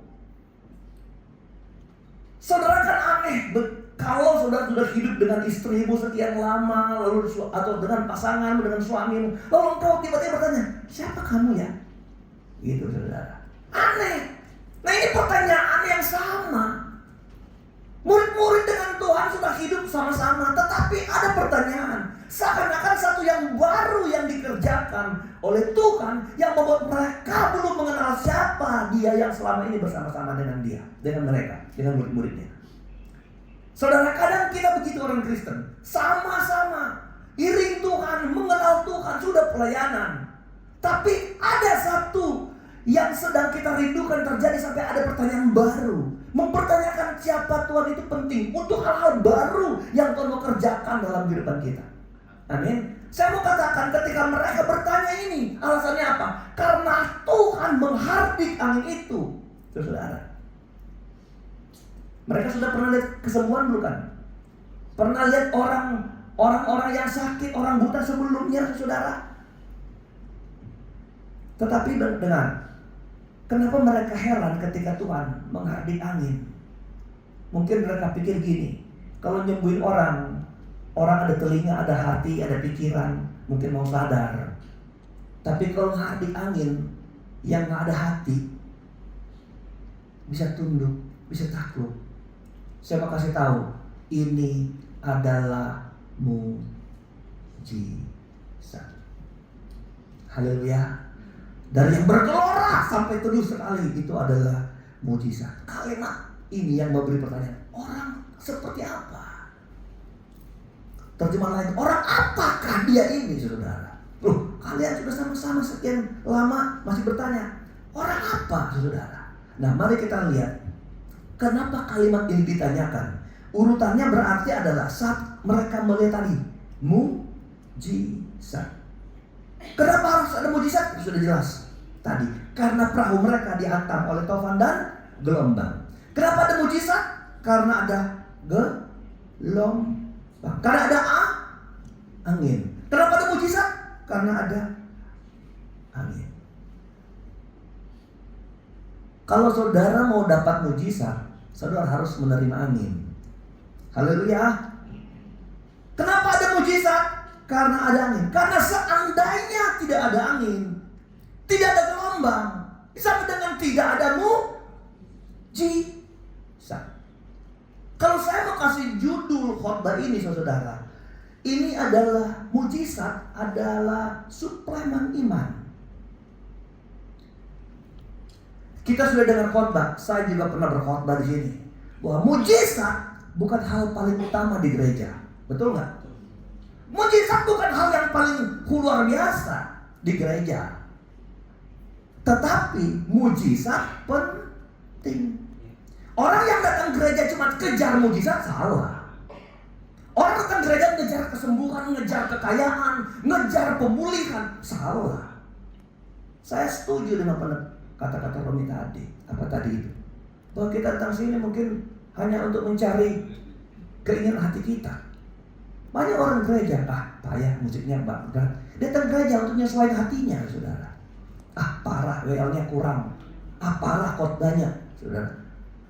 Saudara kan aneh, kalau saudara sudah hidup dengan istrimu sekian lama, lalu atau dengan pasanganmu, dengan suamimu, lalu engkau tiba-tiba bertanya, siapa kamu ya? Gitu saudara. Aneh. Nah ini pertanyaan yang sama. Murid-murid dengan Tuhan sudah hidup sama-sama, tetapi ada pertanyaan. Seakan-akan satu yang baru yang dikerjakan oleh Tuhan yang membuat mereka belum mengenal siapa Dia yang selama ini bersama-sama dengan dia, dengan mereka, dengan murid-muridnya. Saudara, kadang kita begitu orang Kristen, sama-sama iring Tuhan, mengenal Tuhan, sudah pelayanan. Tapi ada satu yang sedang kita rindukan terjadi sampai ada pertanyaan baru. Mempertanyakan siapa Tuhan itu penting untuk hal-hal baru yang Tuhan mau kerjakan dalam kehidupan kita. Amin. Saya mau katakan ketika mereka bertanya ini, alasannya apa? Karena Tuhan menghardik angin itu. Saudara, mereka sudah pernah lihat kesembuhan belum kan? Pernah lihat orang-orang yang sakit, orang buta sebelumnya, saudara? Tetapi dengar, kenapa mereka heran ketika Tuhan menghardik angin? Mungkin mereka pikir gini, kalau nyembuhin orang ada telinga, ada hati, ada pikiran, mungkin mau sadar. Tapi kalau menghardik angin yang gak ada hati, bisa tunduk, bisa takluk. Saya mau kasih tahu, ini adalah mujizat. Haleluya. Dari yang bergelora sampai teduh sekali, itu adalah mujizat. Kalimat ini yang memberi pertanyaan, orang seperti apa? Terjemahan lain, orang apakah dia ini, saudara? Loh, kalian sudah sama-sama sekian lama masih bertanya, orang apa, saudara? Nah, mari kita lihat kenapa kalimat ini ditanyakan. Urutannya berarti adalah saat mereka melihat tadi mujizat. Kenapa harus ada mujizat? Sudah jelas tadi, karena perahu mereka dihantam oleh taufan dan gelombang. Kenapa ada mujizat? Karena ada gelombang. Karena ada angin. Kenapa ada mujizat? Karena ada angin. Kalau saudara mau dapat mujizat, saudara harus menerima angin. Haleluya. Kenapa ada mujizat? Karena ada angin. Karena seandainya tidak ada angin, tidak ada gelombang, sama dengan tidak ada mujizat. Kalau saya mau kasih judul khotbah ini, saudara, ini adalah mujizat adalah suplemen iman. Kita sudah dengar khotbah, saya juga pernah berkhotbah di sini, bahwa mujizat bukan hal paling utama di gereja, betul nggak? Mujizat bukan hal yang paling luar biasa di gereja, tetapi mujizat penting. Orang yang datang gereja cuma kejar mujizat, salah. Orang datang gereja ngejar kesembuhan, ngejar kekayaan, ngejar pemulihan, salah. Saya setuju dengan kata-kata Romi tadi. Apa tadi itu? Bahwa kita datang sini mungkin hanya untuk mencari keinginan hati kita. Banyak orang gereja, payah musiknya berat. Datang gereja untuk menyesuaikan hatinya, saudara. Parah, WL-nya kurang. Parah khotbahnya, saudara.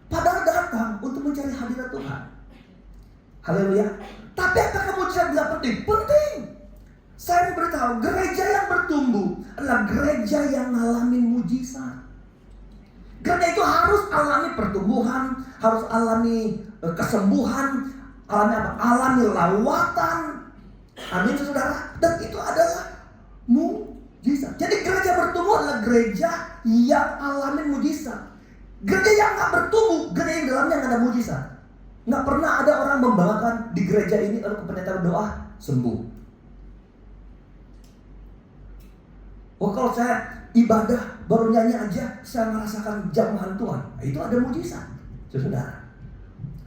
Padahal datang untuk mencari hadirat Tuhan. Haleluya. Tapi apakah mujizat tidak penting? Penting. Saya beritahu, gereja yang bertumbuh adalah gereja yang ngalamin mujizat. Gereja itu harus alami pertumbuhan, harus alami kesembuhan, alami apa? Alami lawatan. Amin, saudara. Dan itu adalah mujizat. Jadi gereja bertumbuh adalah gereja yang alami mujizat. Gereja yang nggak bertumbuh, gereja yang dalamnya nggak ada mujizat. Nggak pernah ada orang membanggakan di gereja ini lalu pendeta berdoa sembuh. Oh, kalau saya ibadah baru nyanyi aja saya merasakan jamahan Tuhan. Nah, itu ada mujizat, saudara.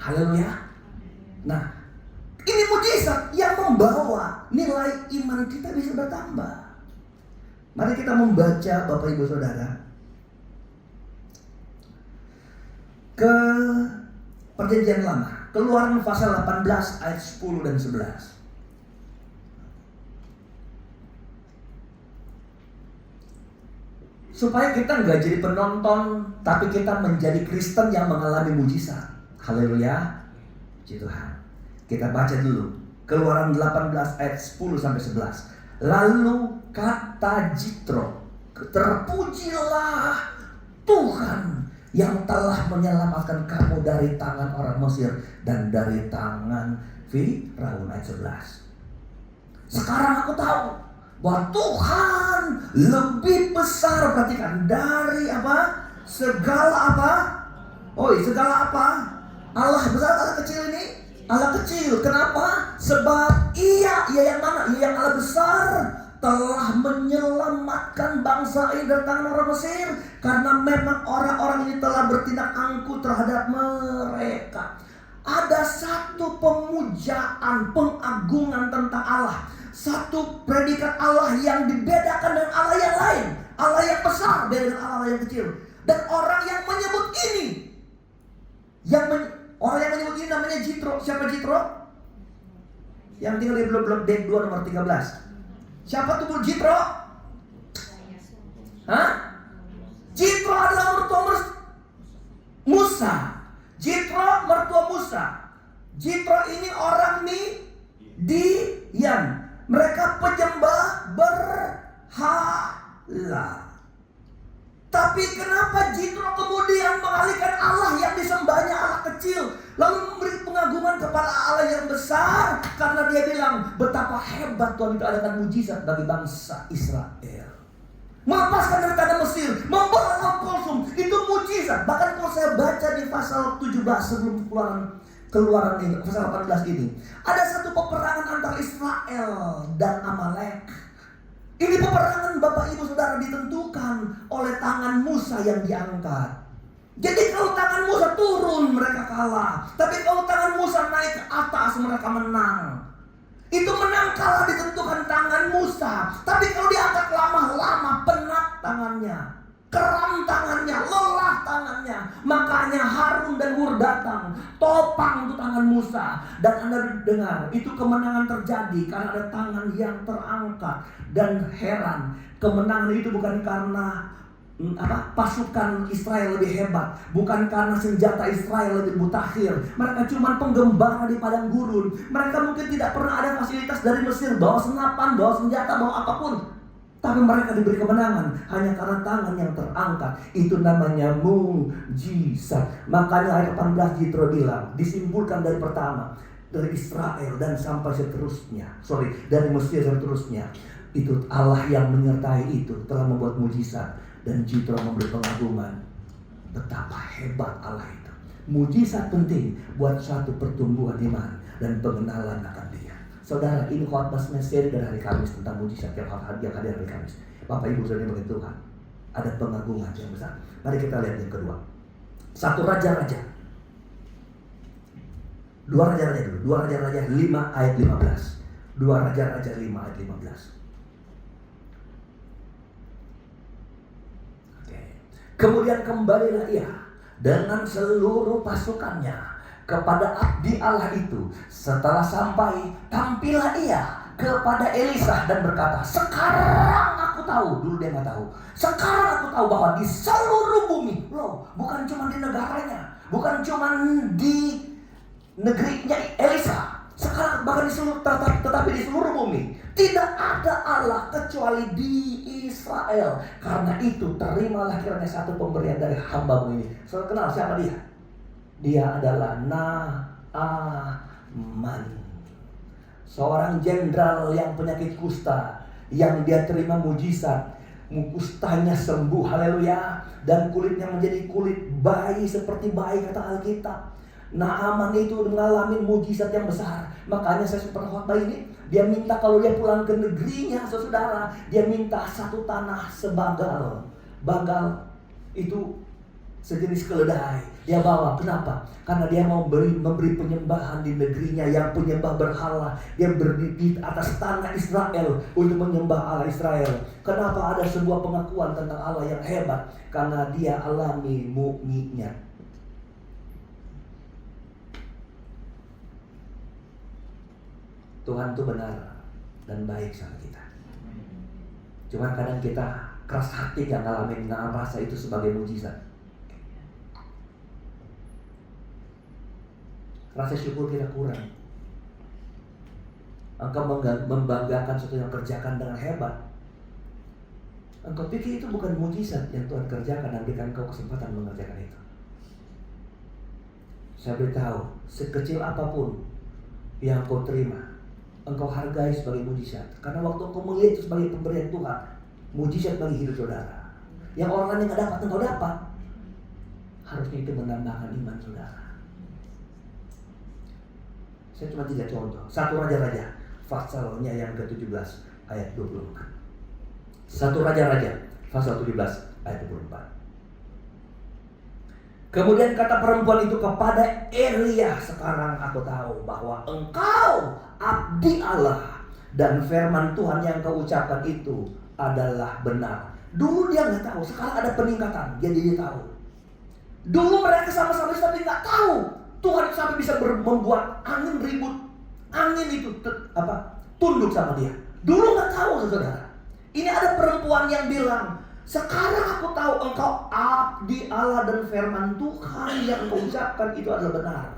Haleluya. Nah, ini mujizat yang membawa nilai iman kita bisa bertambah. Mari kita membaca Bapak Ibu Saudara ke Perjanjian Lama, Keluaran pasal 18 ayat 10 dan 11. Supaya kita nggak jadi penonton, tapi kita menjadi Kristen yang mengalami mujizat. Haleluya. Puji Tuhan. Kita baca dulu Keluaran 18 ayat 10 sampai 11. Lalu kata Jitro, terpujilah Tuhan yang telah menyelamatkan kamu dari tangan orang Mesir dan dari tangan Firaun. Ayat 11. Sekarang aku tahu bahwa Tuhan lebih besar, perhatikan, dari apa? Segala apa? Segala apa? Allah besar, Allah kecil ini? Allah kecil. Kenapa? Sebab ia yang mana? Ia yang Allah besar telah menyelamatkan bangsa ini dari tangan orang Mesir, karena memang orang-orang ini telah bertindak angkuh terhadap mereka. Ada satu pemujaan, pengagungan tentang Allah, satu predikat Allah yang dibedakan dengan Allah yang lain. Allah yang besar beda dengan Allah yang kecil. Dan orang yang menyebut ini, orang yang menyebut ini namanya Jitro. Siapa Jitro? Yang tinggal di blok D2 nomor 13. Siapa tuh Jitro? Hah? Jitro adalah mertua Musa. Jitro mertua Musa. Jitro ini orang Midian. Mereka penyembah berhala. Tapi kenapa Jitro kemudian mengalihkan Allah yang disembahnya Allah kecil, lalu memberi pengagungan kepada Allah yang besar? Karena dia bilang betapa hebat Tuhan itu adakan mujizat bagi bangsa Israel. Melepaskan dari tanah Mesir, membawa Laut Kulsum, itu mujizat. Bahkan kalau saya baca di pasal 17 sebelum keluaran ini, pasal 18 ini, ada satu peperangan antara Israel dan Amalek. Ini peperangan Bapak Ibu Saudara ditentukan oleh tangan Musa yang diangkat. Jadi kalau tangan Musa turun mereka kalah, tapi kalau tangan Musa naik ke atas mereka menang. Itu menang kalah ditentukan tangan Musa. Tapi kalau diangkat lama-lama penat tangannya, keram tangannya, lelah tangannya. Makanya Harun dan Hur datang, topang itu tangan Musa. Dan Anda dengar, itu kemenangan terjadi karena ada tangan yang terangkat. Dan heran, kemenangan itu bukan karena pasukan Israel lebih hebat, bukan karena senjata Israel lebih mutakhir. Mereka cuma penggembara di padang gurun. Mereka mungkin tidak pernah ada fasilitas dari Mesir, bawa senapan, bawa senjata, bawa apapun. Tapi mereka diberi kemenangan hanya karena tangan yang terangkat. Itu namanya mujizat. Makanya ayat 18 Jitro bilang, disimpulkan dari pertama, dari Israel dan sampai seterusnya. Dari Mesir dan seterusnya. Itu Allah yang menyertai itu telah membuat mujizat. Dan Jitro memberi pengagungan. Betapa hebat Allah itu. Mujizat penting buat suatu pertumbuhan iman dan pengenalan akan Dia. Saudara, ini khotbah seri dari hari Kamis tentang mujizat yang hadir hari Kamis. Bapak Ibu Saudara yang Tuhan, ada pengagungan yang besar. Mari kita lihat yang kedua. 1 Raja-Raja. 2 Raja-Raja dulu. 2 Raja-Raja 5 ayat 15. 2 Raja-Raja 5 ayat 15. Kemudian kembalilah ia dengan seluruh pasukannya kepada abdi Allah itu. Setelah sampai, tampillah ia kepada Elisa dan berkata, sekarang aku tahu. Dulu dia nggak tahu. Sekarang aku tahu bahwa di seluruh bumi, loh, bukan cuma di negaranya, bukan cuma di negerinya Elisa. bahkan di seluruh tetapi di seluruh bumi tidak ada Allah kecuali di Israel. Karena itu terimalah kiranya satu pemberian dari hamba-Mu ini. Saudara kenal siapa dia? Dia adalah Naaman, seorang jenderal yang penyakit kusta, yang dia terima mujizat. Kustanya sembuh, haleluya, dan kulitnya menjadi kulit bayi seperti bayi, kata Alkitab. Naaman itu mengalami mujizat yang besar. Makanya saya pernah khotbah ini, dia minta kalau dia pulang ke negerinya, saudara, dia minta satu tanah sebagal. Bagal itu sejenis keledai. Dia bawa, kenapa? Karena dia mau memberi penyembahan di negerinya yang penyembah berhala. Dia berdiri di atas tanah Israel untuk menyembah Allah Israel. Kenapa ada sebuah pengakuan tentang Allah yang hebat? Karena dia alami mukjizat. Tuhan itu benar dan baik sama kita. Cuma kadang kita keras hati yang ngalamin rasa itu sebagai mujizat. Rasa syukur kita kurang. Engkau membanggakan sesuatu yang kerjakan dengan hebat. Engkau pikir itu bukan mujizat yang Tuhan kerjakan dan berikan engkau kesempatan mengerjakan itu. Saya beritahu, sekecil apapun yang engkau terima, engkau hargai sebagai mujizat. Karena waktu engkau melihat itu sebagai pemberian Tuhan, mujizat bagi hidup saudara. Yang orang lain nggak dapat, engkau dapat. Harusnya itu menambahkan iman saudara. Saya cuma 3 contoh. 1 Raja-Raja pasalnya yang ke-17 ayat 24. 1 Raja-Raja pasal 17 ayat 24. Kemudian kata perempuan itu kepada Elia, sekarang aku tahu bahwa engkau abdi Allah dan firman Tuhan yang kau ucapkan itu adalah benar. Dulu dia nggak tahu, sekarang ada peningkatan, dia jadi tahu. Dulu mereka sama-sama tapi nggak tahu. Tuhan sampai bisa membuat angin ribut, angin itu tunduk sama dia. Dulu nggak tahu, saudara. Ini ada perempuan yang bilang, sekarang aku tahu engkau abdi Allah dan firman Tuhan yang kau ucapkan itu adalah benar.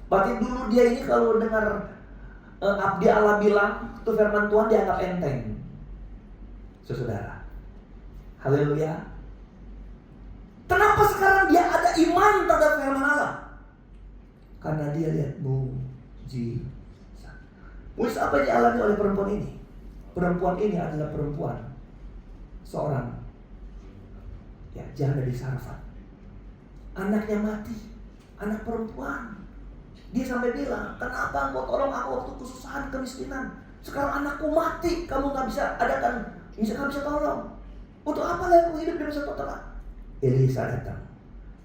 Berarti dulu dia ini kalau dengar abdi Allah bilang itu firman Tuhan, dianggap enteng, saudara. Haleluya. Kenapa sekarang dia ada iman terhadap firman Allah? Karena dia lihat mujizat. Mujizat apa yang dialami oleh perempuan ini? Perempuan ini adalah perempuan seorang janda di Sarfat. Anaknya mati, anak perempuan. Dia sampai bilang, kenapa engkau tolong aku waktu kesusahan, kemiskinan? Sekarang anakku mati, kamu nggak bisa adakan, nggak bisa tolong. Untuk apa lagi aku hidup di masa tua? Elisa datang,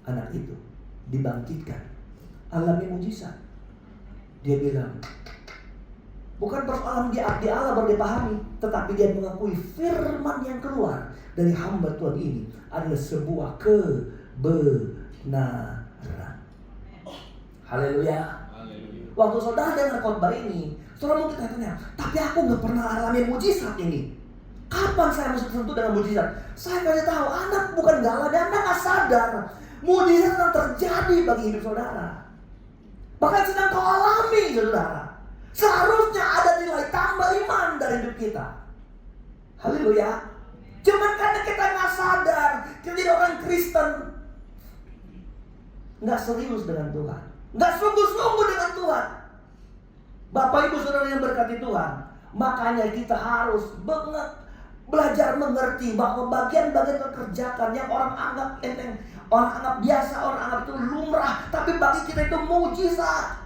anak itu dibangkitkan, alami mujizat. Dia bilang, bukan persoalan dia abdi Allah baru dia pahami, tetapi dia mengakui firman yang keluar dari hamba Tuhan ini adalah sebuah kebenaran. Haleluya. Waktu saudara dengar khotbah ini, saudara mungkin tanya, tapi aku nggak pernah alami mujizat ini. Kapan saya masuk tersentuh dengan mujizat? Saya kasih tahu, Anda bukan nggak alami, Anda nggak sadar mujizat yang terjadi bagi hidup saudara. Bahkan sedang kau alami, saudara. Seharusnya ada nilai tambah iman dari hidup kita. Haleluya. Cuman karena kita nggak sadar, kita jadi orang Kristen, nggak serius dengan Tuhan, nggak sungguh-sungguh dengan Tuhan. Bapak Ibu Saudara yang berkati Tuhan, makanya kita harus belajar mengerti bahwa bagian-bagian pekerjaan yang orang anggap enteng, orang anggap biasa, orang anggap itu lumrah, tapi bagi kita itu mujizat.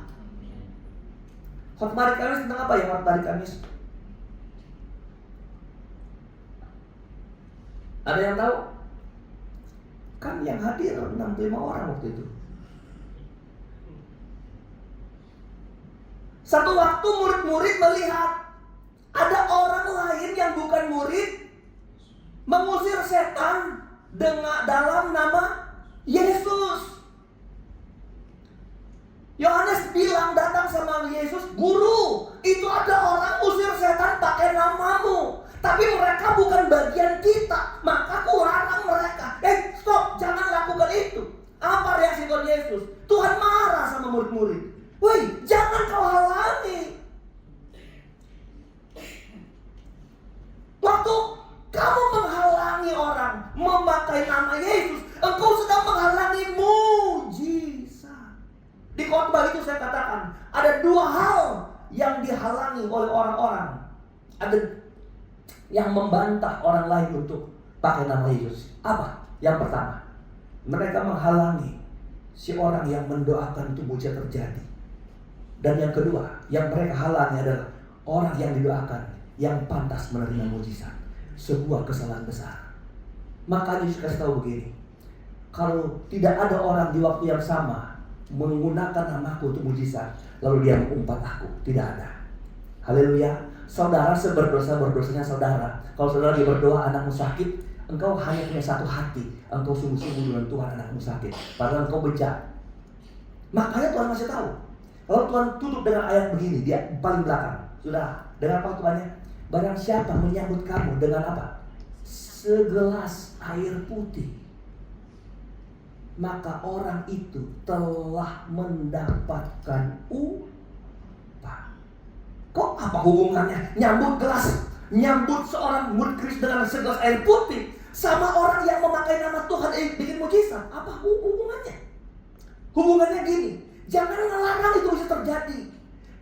Khotbah hari Kamis tentang apa ya khotbah hari Kamis? Ada yang tahu? Kan yang hadir 65 orang waktu itu. Satu waktu murid-murid melihat ada orang lain yang bukan murid mengusir setan dengan dalam nama Yesus. Yohanes bilang datang sama Yesus, "Guru, itu ada orang usir setan pakai namamu. Tapi mereka bukan bagian kita, maka aku larang mereka." Stop, jangan lakukan itu. Apa reaksi Tuhan Yesus? Tuhan marah sama murid-murid. Woi, jangan kau halangi. dihalangi oleh orang-orang. Ada yang membantah orang lain untuk pakai nama Yesus. Apa? Yang pertama, mereka menghalangi si orang yang mendoakan itu mujizat terjadi. Dan yang kedua, yang mereka halangi adalah orang yang didoakan yang pantas menerima mujizat. Sebuah kesalahan besar. Makanya Yesus kasih tahu begini, kalau tidak ada orang di waktu yang sama menggunakan namaku untuk mujizat, lalu dia mengumpat aku, tidak ada. Haleluya. Saudara seberdosa-berdosanya saudara. Kalau saudara lagi berdoa anakmu sakit, engkau hanya punya satu hati, engkau sungguh-sungguh dengan Tuhan anakmu sakit, padahal engkau bejat. Makanya Tuhan masih tahu. Kalau Tuhan tutup dengan ayat begini, dia paling belakang. Sudah, dengan apa Tuhannya? Barang siapa menyambut kamu dengan apa? Segelas air putih, maka orang itu telah mendapatkan upah. Kok apa hubungannya nyambut seorang murid Kristus dengan segelas air putih sama orang yang memakai nama Tuhan bikin mujizat? Apa hubungannya? Hubungannya gini, jangan ngelarang itu bisa terjadi.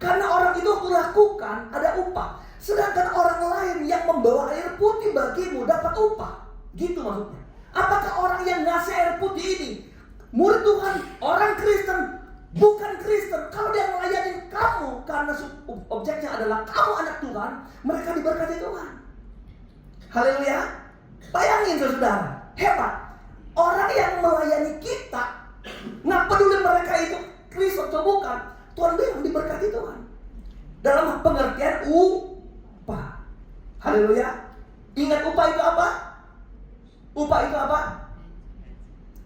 Karena orang itu melakukan ada upah. Sedangkan orang lain yang membawa air putih bagimu dapat upah. Gitu maksudnya. Apakah orang yang ngasih air putih ini murid Tuhan, orang Kristen, bukan Kristen, kalau dia melayani kamu karena objeknya adalah kamu anak Tuhan, mereka diberkati Tuhan. Haleluya. Bayangin saudara, hebat. Orang yang melayani kita, nggak peduli mereka itu Kristus atau bukan, Tuhan bilang diberkati Tuhan. Dalam pengertian upah. Haleluya. Ingat upah itu apa? Upah itu apa?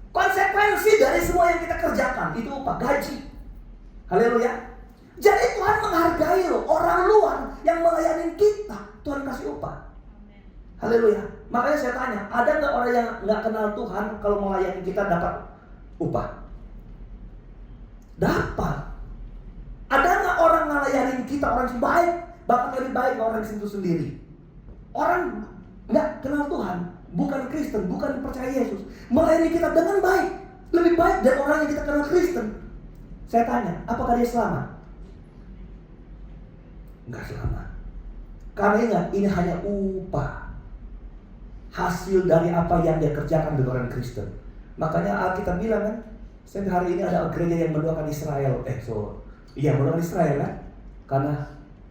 Konsekuensi dari semua yang kita kerjakan itu upah, gaji. Haleluya. Jadi Tuhan menghargai loh orang luar yang melayani kita. Tuhan kasih upah. Haleluya. Makanya saya tanya, ada nggak orang yang nggak kenal Tuhan kalau melayani kita dapat upah? Dapat. Ada nggak orang ngelayanin kita, orang yang baik, bahkan lebih baik orang itu sendiri? Orang nggak kenal Tuhan, bukan Kristen, bukan percaya Yesus, melayani kita dengan baik, lebih baik dari orang yang kita kenal Kristen. Saya tanya, apakah dia selamat? Nggak selamat. Karena ingat, ini hanya upah, hasil dari apa yang dia kerjakan dengan orang Kristen. Makanya Alkitab bilang kan, sampai hari ini ada gereja yang mendoakan Israel. Mendoakan Israel kan? Karena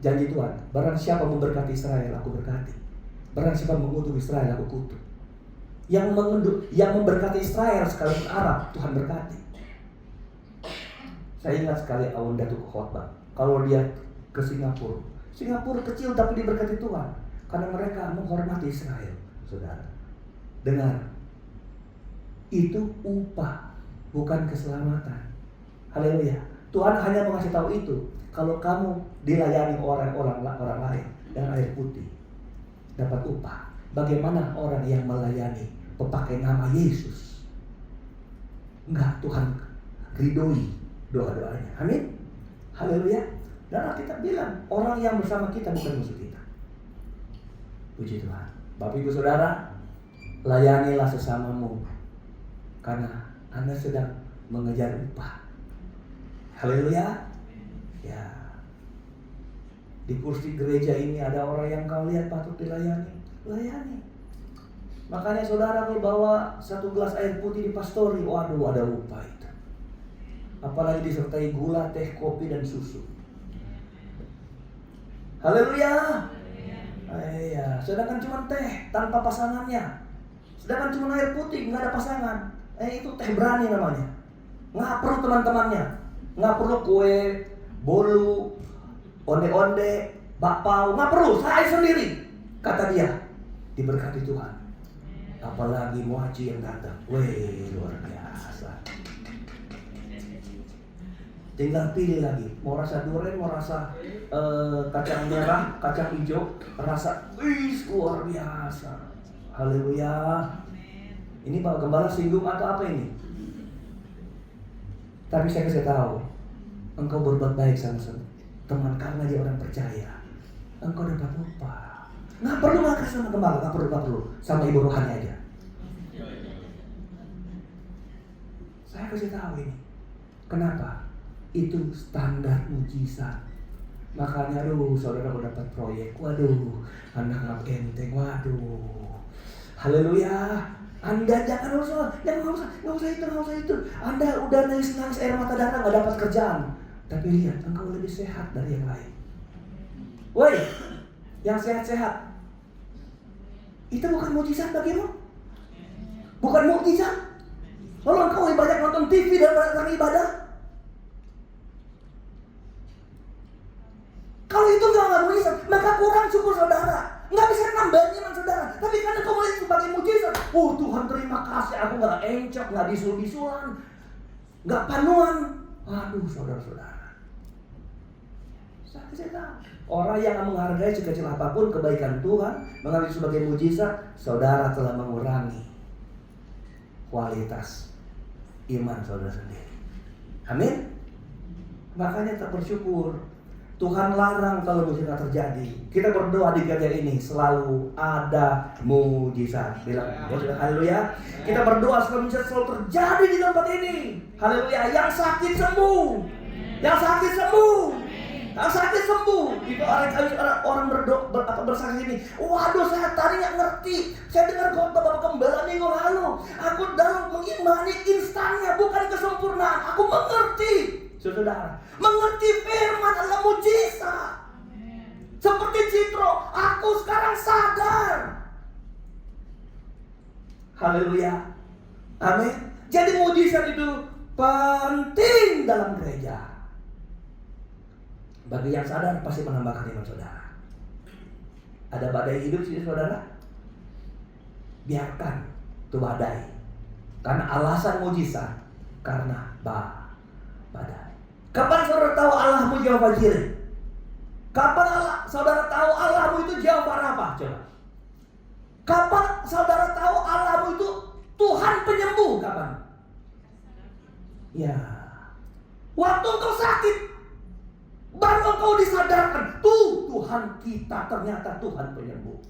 janji Tuhan, barang siapa memberkati Israel, aku berkati. Barang siapa mengutuk Israel, aku kutuk. Yang memberkati Israel sekalipun Arab, Tuhan berkati. Saya ingat sekali Awun Datuk khotbah. Kalau dia ke Singapura kecil tapi diberkati Tuhan. Karena mereka menghormati Israel, saudara. Dengar, itu upah, bukan keselamatan. Haleluya. Tuhan hanya mengasih tahu itu kalau kamu dilayani orang lain dan air putih dapat upah. Bagaimana orang yang melayani pemakai nama Yesus? Enggak, Tuhan ridhoi doa-doanya. Amin. Haleluya. Dan kita bilang orang yang bersama kita bukan musuh kita. Puji Tuhan. Bapak Ibu Saudara, layanilah sesamamu karena Anda sedang mengejar upah. Haleluya. Ya. Di kursi gereja ini ada orang yang kau lihat patut dilayani. Layani. Makanya saudara kalau bawa satu gelas air putih di pastori, waduh ada upah itu. Apalagi disertai gula, teh, kopi, dan susu. Haleluya. Iya. Sedangkan cuma teh tanpa pasangannya. Sedangkan cuma air putih nggak ada pasangan. Itu teh berani namanya. Nggak perlu teman-temannya. Nggak perlu kue, bolu, onde-onde, bakpao. Nggak perlu, saya sendiri. Kata dia, diberkati Tuhan. Apalagi muaji yang datang. Wih, luar biasa. Tinggal pilih lagi. Mau rasa durian, mau rasa kacang merah, kacang hijau. Rasa, luar biasa. Haleluya. Ini Pak Gembala singgung atau apa ini? Tapi saya kasih tahu, engkau berbuat baik sama teman karena dia orang percaya, engkau dapat upah. Nggak perlu makan sama gembala, nggak perlu. Sama ibu rohani aja. Saya kasih tahu ini. Kenapa? Itu standar mujizat. Makanya saudara mendapat proyek, waduh, Anda nggak enteng, waduh. Haleluya. Anda jangan usah itu. Anda udah nangis air mata darah nggak dapat kerjaan. Tapi lihat, engkau lebih sehat dari yang lain. Woi, yang sehat-sehat. Itu bukan mukjizat bagimu? Bukan mukjizat? Lalu engkau lebih banyak nonton TV daripada ibadah? Kalau itu nggak mukjizat, maka kurang syukur saudara. Nggak bisa nambah iman saudara. Tapi karena kau melihat sebagai mukjizat, oh Tuhan terima kasih, aku nggak encok, nggak bisul-bisulan, nggak panuan. Aduh saudara-saudara, saya tahu orang yang menghargai sekecil apapun kebaikan Tuhan, mengambil sebagai mukjizat, saudara telah mengurangi kualitas iman saudara sendiri. Amin. Makanya tak bersyukur. Tuhan larang kalau mukjizat terjadi. Kita berdoa di gereja ini selalu ada mukjizat. Bilang, haleluya. Kita berdoa selalu mukjizat selalu terjadi di tempat ini. Haleluya. Yang sakit sembuh. Yang sakit sembuh. Yang sakit sembuh. Itu orang bersaksi ini. Waduh, saya tadi nggak ngerti. Saya dengar khotbah Bapak Gembala minggu lalu. Aku dalam mengimani instannya, bukan kesempurnaan. Aku mengerti. Saudara, mengerti firman adalah mujizat. Seperti Citro, aku sekarang sadar. Haleluya. Amin. Jadi mujizat itu penting dalam gereja. Bagi yang sadar pasti menambahkan iman saudara. Ada badai hidup sih saudara. Biarkan itu badai. Karena alasan mujizat karena badai. Kapan saudara tahu Allahmu Jehovah Jireh? Kapan saudara tahu Allahmu itu Jehovah Rafa? Coba. Kapan saudara tahu Allahmu itu Tuhan penyembuh? Kapan? Ya. Waktu engkau sakit, baru engkau disadarkan, Tuhan kita ternyata Tuhan penyembuh.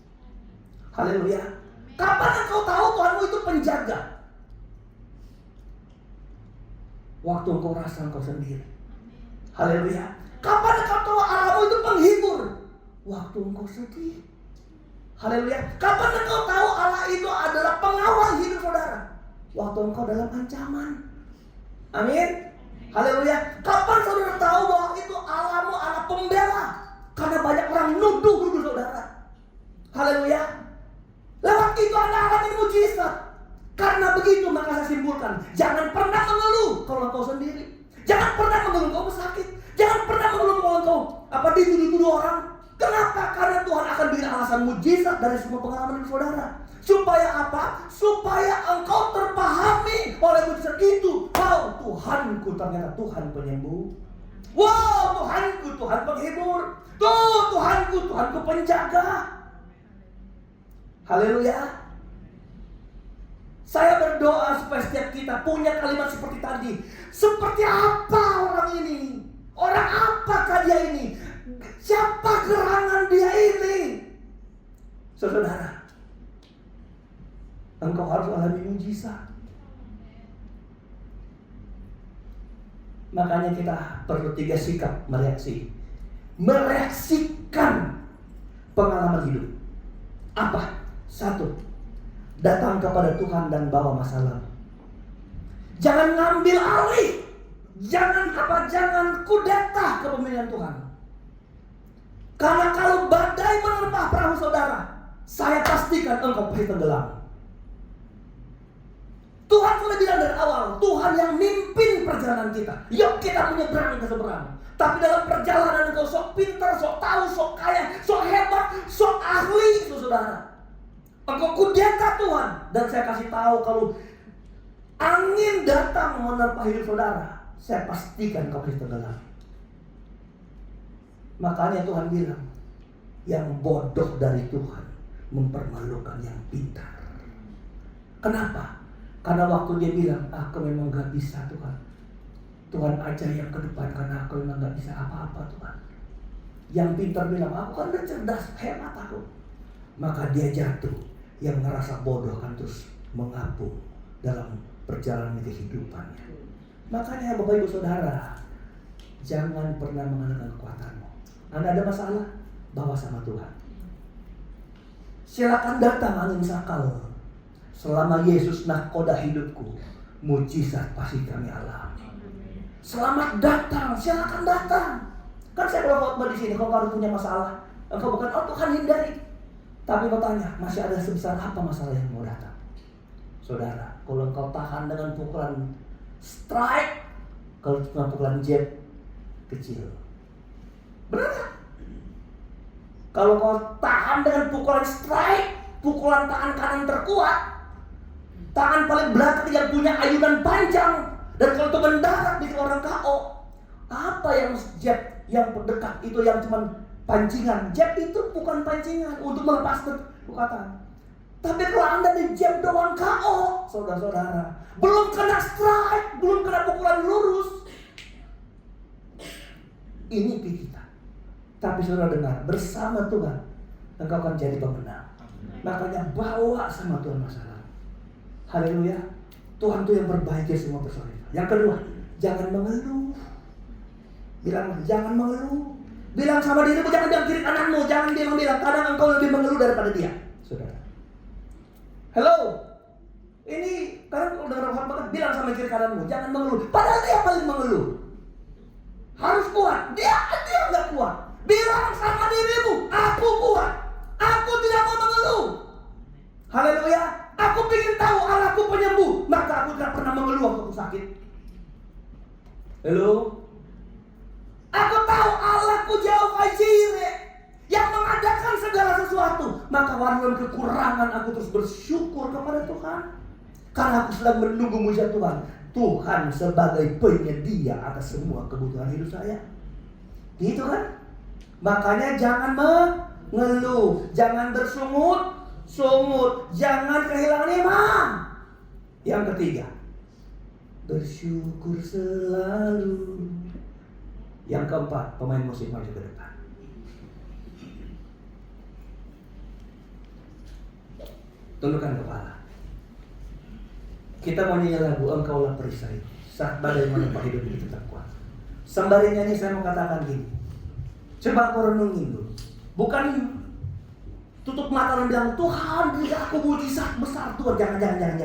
Haleluya. Kapan engkau tahu Tuhanmu itu penjaga? Waktu engkau rasa engkau sendiri. Haleluya. Kapan engkau tahu Allahmu itu penghibur? Waktu engkau sedih. Haleluya. Kapan engkau tahu Allah itu adalah pengawal hidup saudara? Waktu engkau dalam ancaman. Amin. Haleluya. Kapan saudara tahu bahwa itu Allahmu Allah pembela? Karena banyak orang nuduh saudara. Haleluya. Lewat itu Anda alami mujizat. Karena begitu maka saya simpulkan, jangan pernah mengeluh kalau engkau sendiri. Jangan pernah mengeluh kalau engkau sakit. Jangan pernah mengeluh kalau engkau dituduh orang. Kenapa? Karena Tuhan akan bikin alasan mujizat dari semua pengalaman saudara. Supaya apa? Supaya engkau terpahami oleh mujizat itu. Wow, Tuhanku ternyata Tuhan penyembuh. Wow, Tuhanku Tuhan penghibur. Tuhanku penjaga. Haleluya. Saya berdoa supaya setiap kita punya kalimat seperti tadi. Seperti apa orang ini? Orang apakah dia ini? Siapa gerangan dia ini? Saudara, engkau harus alami mujizat. Makanya kita perlu 3 sikap mereaksi. Mereaksikan pengalaman hidup. Apa? 1. Datang kepada Tuhan dan bawa masalah. Jangan ngambil alih. Jangan kudeta kepemilikan Tuhan. Karena kalau badai menerpa perahu saudara, saya pastikan engkau pasti tenggelam. Tuhan sudah bilang dari awal, Tuhan yang mimpin perjalanan kita. Yuk kita menyeberang ke seberang. Tapi dalam perjalanan engkau sok pintar, sok tahu, sok kaya, sok hebat, sok ahli, saudara. Engkau kudeta Tuhan. Dan saya kasih tahu kalau angin datang menerpa hidup saudara, saya pastikan kau pasti tenggelam. Makanya Tuhan bilang, yang bodoh dari Tuhan mempermalukan yang pintar. Kenapa? Karena waktu dia bilang, aku memang gak bisa Tuhan. Tuhan aja yang ke depan karena aku memang gak bisa apa-apa Tuhan. Yang pintar bilang, aku kan udah cerdas, hebat aku. Maka dia jatuh. Yang ngerasa bodoh kan terus mengapung dalam perjalanan kehidupannya. Makanya Bapak Ibu Saudara, jangan pernah mengandalkan kekuatanmu. Anda ada masalah, bawa sama Tuhan. Silakan datang angin sakal. Selama Yesus nahkoda hidupku, mujizat pasti kami alami. Selamat datang, silakan datang. Kan saya kalau khotbah di sini, kalau kamu punya masalah, engkau bukan, oh Tuhan hindari. Tapi kau tanya, masih ada sebesar apa masalah yang mau datang? Saudara, kalau engkau tahan dengan pukulan strike, kalau cuma pukulan jab kecil, benar gak? Kalau kau tahan dengan pukulan strike, pukulan tangan kanan terkuat, tangan paling belakang yang punya ayunan panjang, dan kalau itu mendarat di orang KO, apa yang jab yang dekat itu yang cuma pancingan? Jab itu bukan pancingan untuk melepas kekuatan. Tapi kalau Anda di jab doang KO, saudara-saudara, belum kena strike, belum kena pukulan lurus. Ini kita. Tapi saudara dengar, bersama Tuhan engkau akan jadi pemenang. Makanya bawa sama Tuhan masalah. Haleluya. Tuhan itu yang perbaiki semua persoalan. Yang kedua, jangan mengeluh. Bilang, jangan mengeluh. Bilang sama dirimu, jangan bilang kiri kananmu, jangan bilang kadang engkau lebih mengeluh daripada dia. Saudara. Hello. Ini kadang kalau dengar orang banget, bilang sama kiri kananmu, jangan mengeluh. Padahal dia paling mengeluh. Harus kuat. Dia nggak kuat. Bilang sama dirimu, aku kuat. Aku tidak mau mengeluh. Haleluya. Aku ingin tahu Allahku penyembuh, maka aku tidak pernah mengeluh waktu aku sakit. Halo. Aku tahu Allahku Jehovah Jireh yang mengadakan segala sesuatu, maka walaupun kekurangan aku terus bersyukur kepada Tuhan. Karena aku sedang menunggu mujizat Tuhan. Tuhan sebagai penyedia atas semua kebutuhan hidup saya. Gitu kan? Makanya jangan mengeluh, jangan bersungut-sungut, jangan kehilangan iman. Yang ketiga, bersyukur selalu. Yang keempat, pemain musik maju ke depan. Tundukkan kepala. Kita mau nyanyi lagu Engkaulah Perisai. Saat badai menempa hidup ini tetap kuat. Sembari nyanyi saya mau katakan gini. Coba kau renungin dulu. Bukan tutup mata dan bilang, Tuhan beri aku mujizat besar Tuhan. Jangan.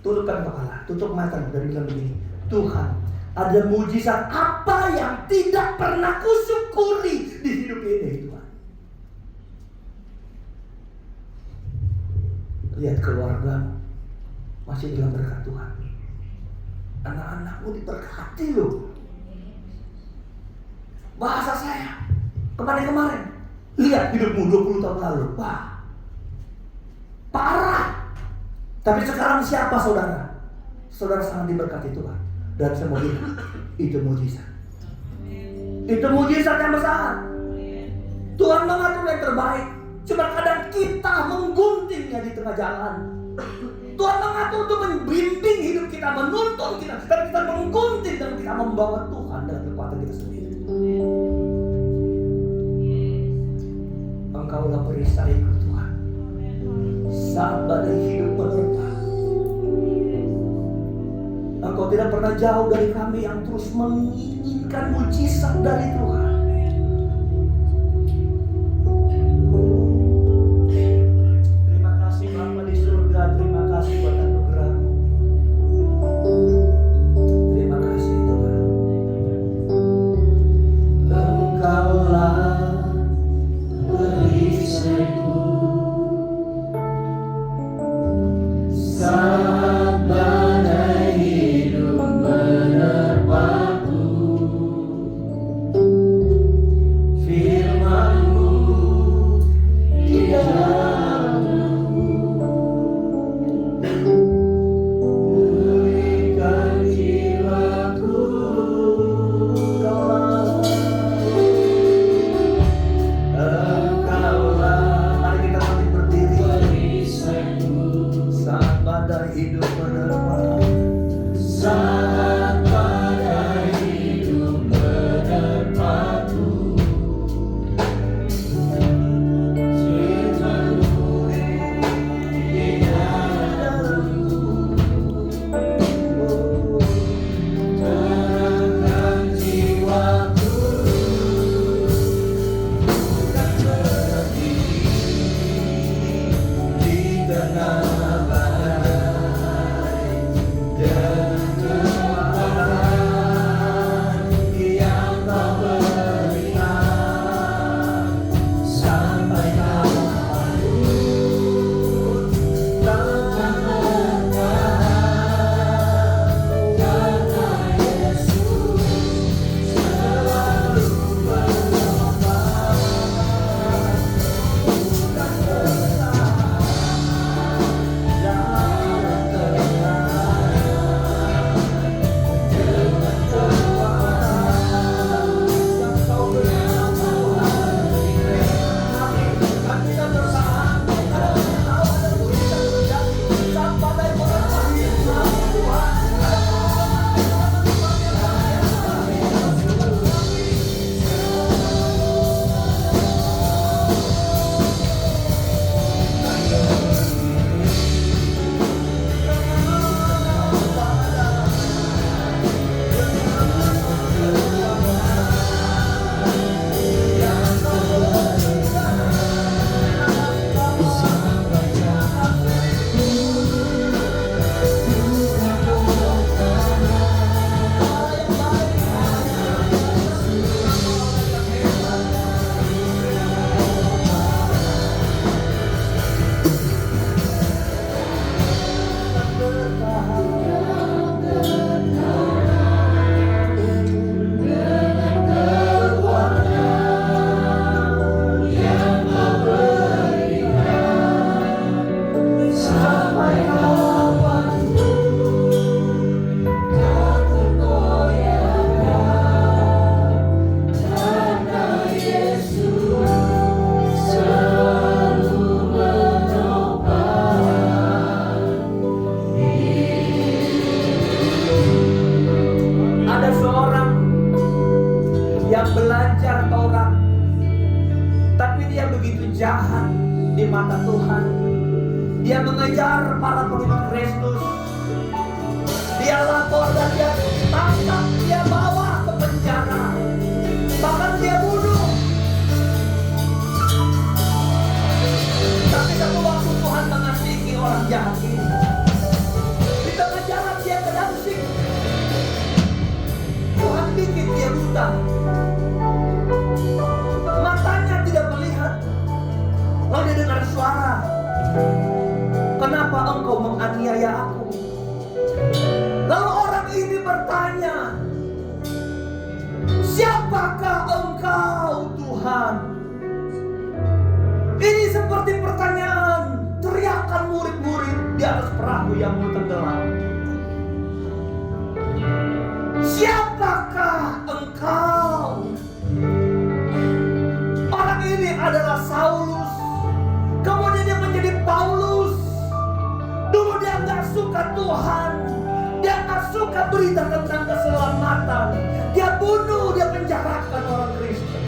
Tutupkan kepala, tutup mata dan bilang begini. Tuhan, ada mujizat apa yang tidak pernah kusyukuri di hidup ini Tuhan. Lihat keluargamu masih dalam berkat Tuhan. Anak-anakmu diberkati loh. Bahasa saya kemarin lihat hidupmu 20 tahun lalu, wah parah. Tapi sekarang siapa saudara? Saudara sangat diberkati Tuhan. Dan saya mau bilang, itu mujizat. Itu mujizat yang besar. Tuhan mengatur yang terbaik. Cuma kadang kita mengguntingnya di tengah jalan. Tuhan mengatur untuk membimbing hidup kita, menuntun kita. Dan kita menggunting dan kita membawa Tuhan dengan kekuatan kita sendiri. Engkaulah perisaiku Tuhan. Saat badai hidup menerpa, Engkau tidak pernah jauh dari kami yang terus menginginkan mujizat dari Tuhan. Terima kasih Bapa di surga, terima kasih buat anugerah-Mu. Terima kasih Tuhan. Engkaulah perisaiku saat badai hidup menerpaku.
belajar Taurat, tapi dia begitu jahat di mata Tuhan. Dia mengejar para pengikut Kristus. Dia lapor dan dia tangkap, dia bawa ke penjara, bahkan dia bunuh. Tapi satu waktu Tuhan mengasihi orang jahat ini. Di tengah jalan dia ke Damsyik, Tuhan bikin dia buta. Matanya tidak melihat. Lalu dia dengar suara, "Kenapa engkau menganiaya aku?" Lalu orang ini bertanya, "Siapakah engkau, Tuhan?" Ini seperti pertanyaan teriakan murid-murid di atas perahu yang mau tenggelam. Siapakah engkau? Orang ini adalah Saulus, kemudian dia menjadi Paulus. Dulu dia nggak suka Tuhan, dia nggak suka berita tentang keselamatan. Dia bunuh, dia penjarakan orang Kristen.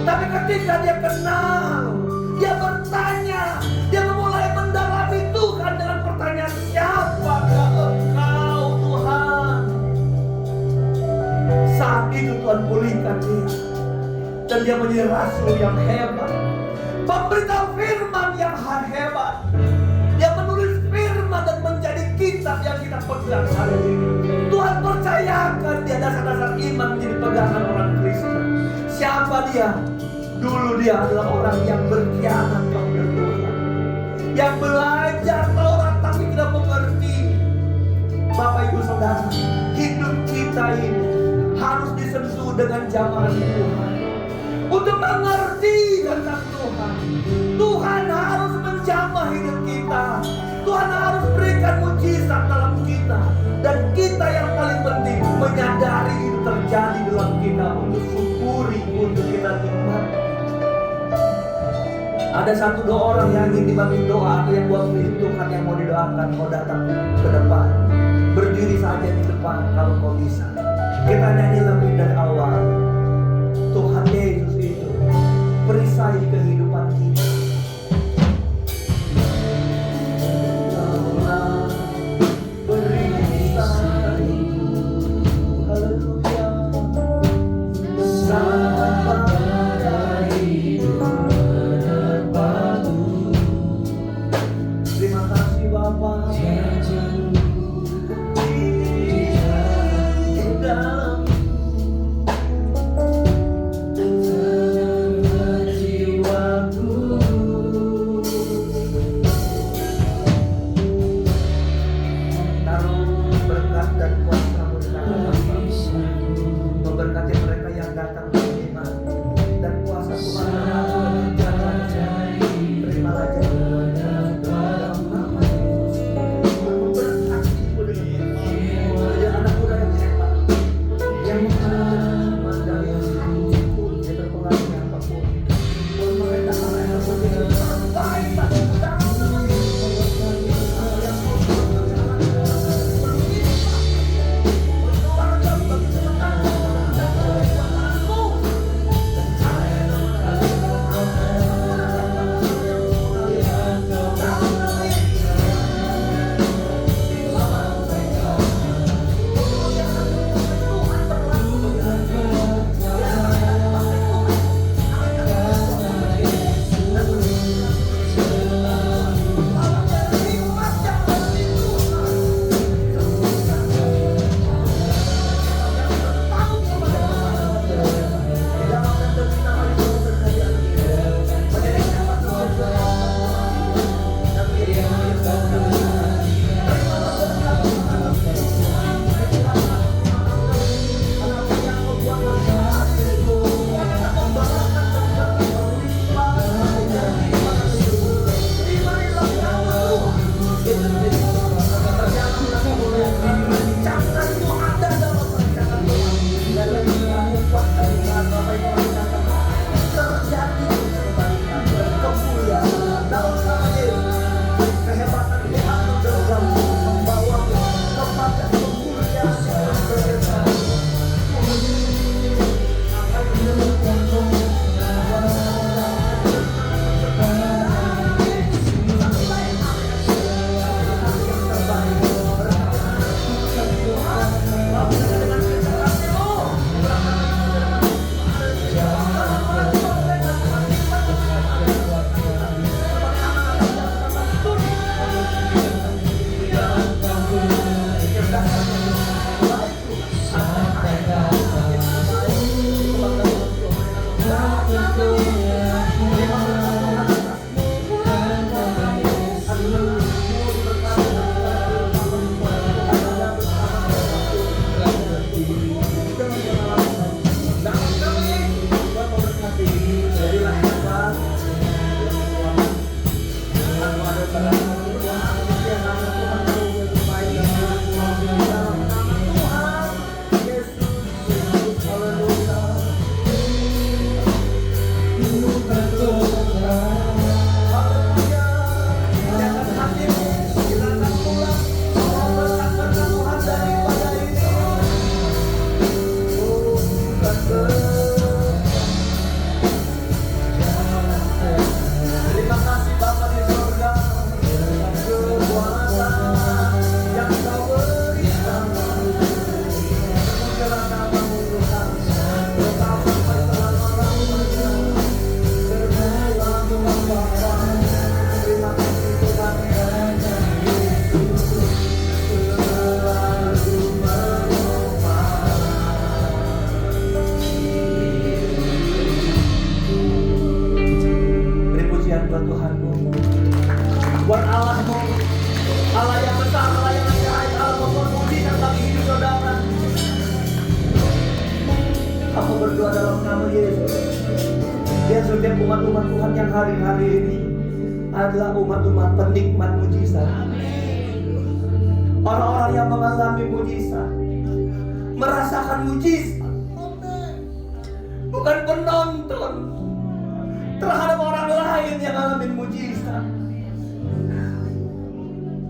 Tapi ketika dia kenal, dia bertanya, dia memulai mendalami Tuhan dengan pertanyaan, "Siapakah engkau, Tuhan?" Saat itu Tuhan pulihkan dia, dan dia menjadi rasul yang hebat, pemberitahu firman yang hebat. Dia menulis firman dan menjadi kitab yang kita pegang hari ini. Tuhan percayakan dia dasar-dasar iman menjadi pegangan orang Kristen. Siapa dia? Dulu dia adalah orang yang berkhianat kepada Tuhan, yang belajar Taurat tapi tidak mengerti. Bapak Ibu Saudara, hidup kita ini harus disentuh dengan jamahan Tuhan untuk mengerti tentang Tuhan. Tuhan harus menjamah hidup kita. Tuhan harus berikan mujizat dalam kita. Dan kita yang paling penting menyadari itu terjadi dalam kita, untuk syukuri, untuk kita nikmati. Ada satu dua orang yang ingin dibantu doa atau yang buat milik Tuhan yang mau didoakan, mau datang ke depan. Berdiri saja di depan kalau kau bisa. Kita nyanyi lebih dari awal. Tuhan Yesus itu perisai kehidupan kita. Kaulah perisai, haleluya, sampai hidup menepatku. Terima kasih Bapa. Di dalam berdoa dalam nama Yesus. Biar setiap umat-umat Tuhan yang hari-hari ini adalah umat-umat penikmat mujizat. Orang-orang yang mengalami mujizat, merasakan mujizat, bukan penonton terhadap orang lain yang alami mujizat.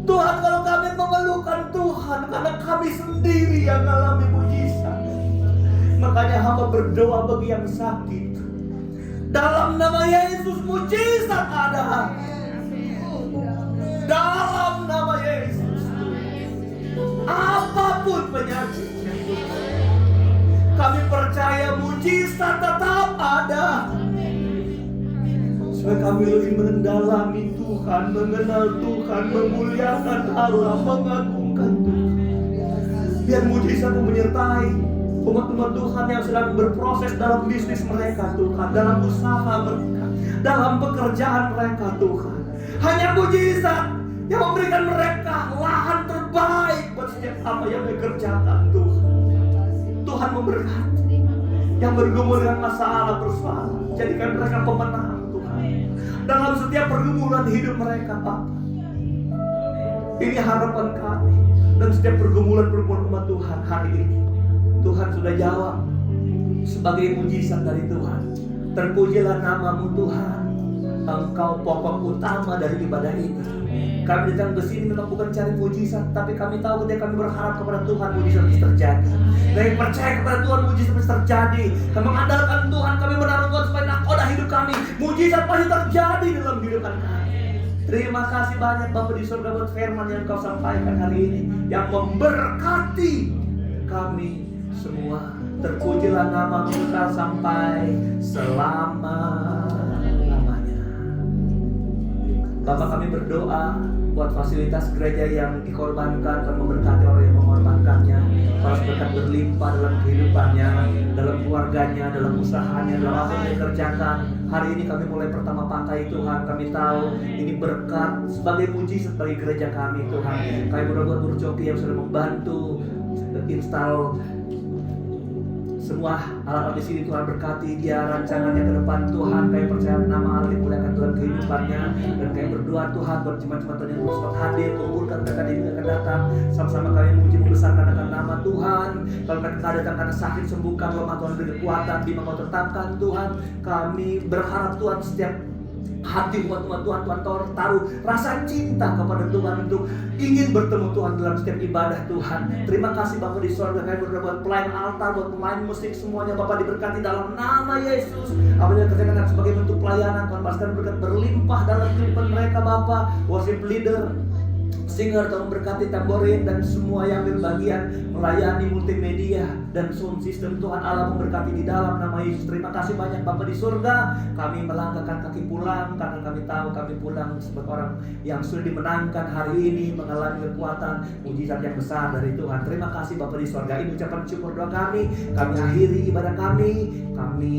Tuhan, kalau kami mengeluhkan Tuhan karena kami sendiri yang alami mujizat, makanya hamba berdoa bagi yang sakit. Dalam nama Yesus mujizat ada. Dalam nama Yesus, apapun penyakitnya, kami percaya mujizat tetap ada. Supaya kami lebih mendalami Tuhan, mengenal Tuhan, memuliakan Allah, mengagungkan Tuhan. Biar mujizat menyertai umat-umat Tuhan yang sedang berproses dalam bisnis mereka Tuhan, dalam usaha mereka, dalam pekerjaan mereka Tuhan. Hanya mujizat yang memberikan mereka lahan terbaik buat setiap apa yang mereka kerjakan Tuhan. Tuhan memberkati yang bergumul dengan masalah persoalan, jadikan mereka pemenang Tuhan dalam setiap pergumulan hidup mereka Bapa. Ini harapan kami dan setiap pergumulan-pergumulan umat Tuhan hari ini Tuhan sudah jawab sebagai mujizat dari Tuhan. Terpujilah namamu Tuhan. Engkau pokok utama dari ibadah ini. Kami datang ke sini memang bukan cari mujizat, tapi kami tahu ketika kami berharap kepada Tuhan, mujizat bisa terjadi. Kami percaya kepada Tuhan, mujizat bisa terjadi. Kami mengandalkan Tuhan, kami menaruh Tuhan supaya nakoda hidup kami. Mujizat pasti terjadi dalam kehidupan kami. Terima kasih banyak Bapa di surga buat firman yang Kau sampaikan hari ini, yang memberkati kami semua. Terpujilah namamu kekal sampai selama-lamanya. Bapak, kami berdoa buat fasilitas gereja yang dikorbankan, dan memberkati orang yang mengorbankannya. Balas berkat berlimpah dalam kehidupannya, dalam keluarganya, dalam usahanya, dalam apa yang dikerjakan. Hari ini kami mulai pertama pakai Tuhan. Kami tahu ini berkat sebagai mujizat bagi gereja kami Tuhan. Kami berdoa buat Guru Coki yang sudah membantu install semua alat di sini. Tuhan berkati dia, rancangannya ke depan Tuhan. Kami percaya nama Allah dimuliakan dalam kehidupannya, dan kami berdoa Tuhan buat jemaat-jemaat yang sempat hadir, kumpulkan mereka di minggu akan datang. Sama-sama kami memuji membesarkan akan nama Tuhan. Kalau mereka datang karena sakit, sembuhkan. Lemah Tuhan beri kekuatan, di Kau tetapkan Tuhan. Kami berharap Tuhan setiap hati umat-umat Tuhan, Tuhan taruh rasa cinta kepada Tuhan untuk ingin bertemu Tuhan dalam setiap ibadah Tuhan. Terima kasih Bapak di surga. Kami berdoa buat pelayan altar, buat pemain musik semuanya Bapak diberkati dalam nama Yesus. Apa yang kerjakan sebagai bentuk pelayanan, Tuhan pastikan berkat berlimpah dalam kehidupan mereka Bapak. Worship leader, singer, Tuhan berkati tamborin dan semua yang berbagian melayani multimedia dan sound system. Tuhan Allah memberkati di dalam nama Yesus. Terima kasih banyak Bapa di surga. Kami melangkahkan kaki pulang karena kami tahu kami pulang sebagai orang yang sudah dimenangkan hari ini, mengalami kekuatan mujizat yang besar dari Tuhan. Terima kasih Bapa di surga. Ini ucapan syukur doa kami. Kami akhiri ibadah kami. Kami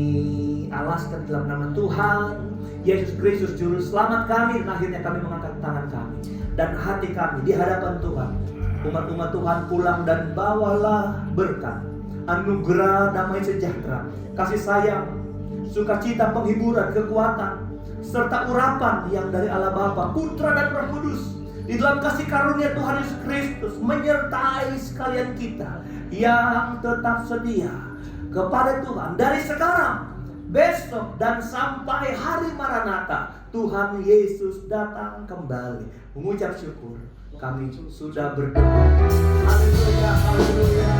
alaskan dalam nama Tuhan Yesus Kristus Juru Selamat kami. Dan akhirnya kami mengangkat tangan kami dan hati kami di hadapan Tuhan. Umat-umat Tuhan pulang dan bawalah berkat, anugerah, damai sejahtera, kasih sayang, sukacita, penghiburan, kekuatan, serta urapan yang dari Allah Bapa, Putra dan Roh Kudus di dalam kasih karunia Tuhan Yesus Kristus menyertai sekalian kita yang tetap setia kepada Tuhan dari sekarang, besok, dan sampai hari Maranatha. Tuhan Yesus datang kembali. Mengucap syukur, kami sudah berdoa. Haleluya, haleluya.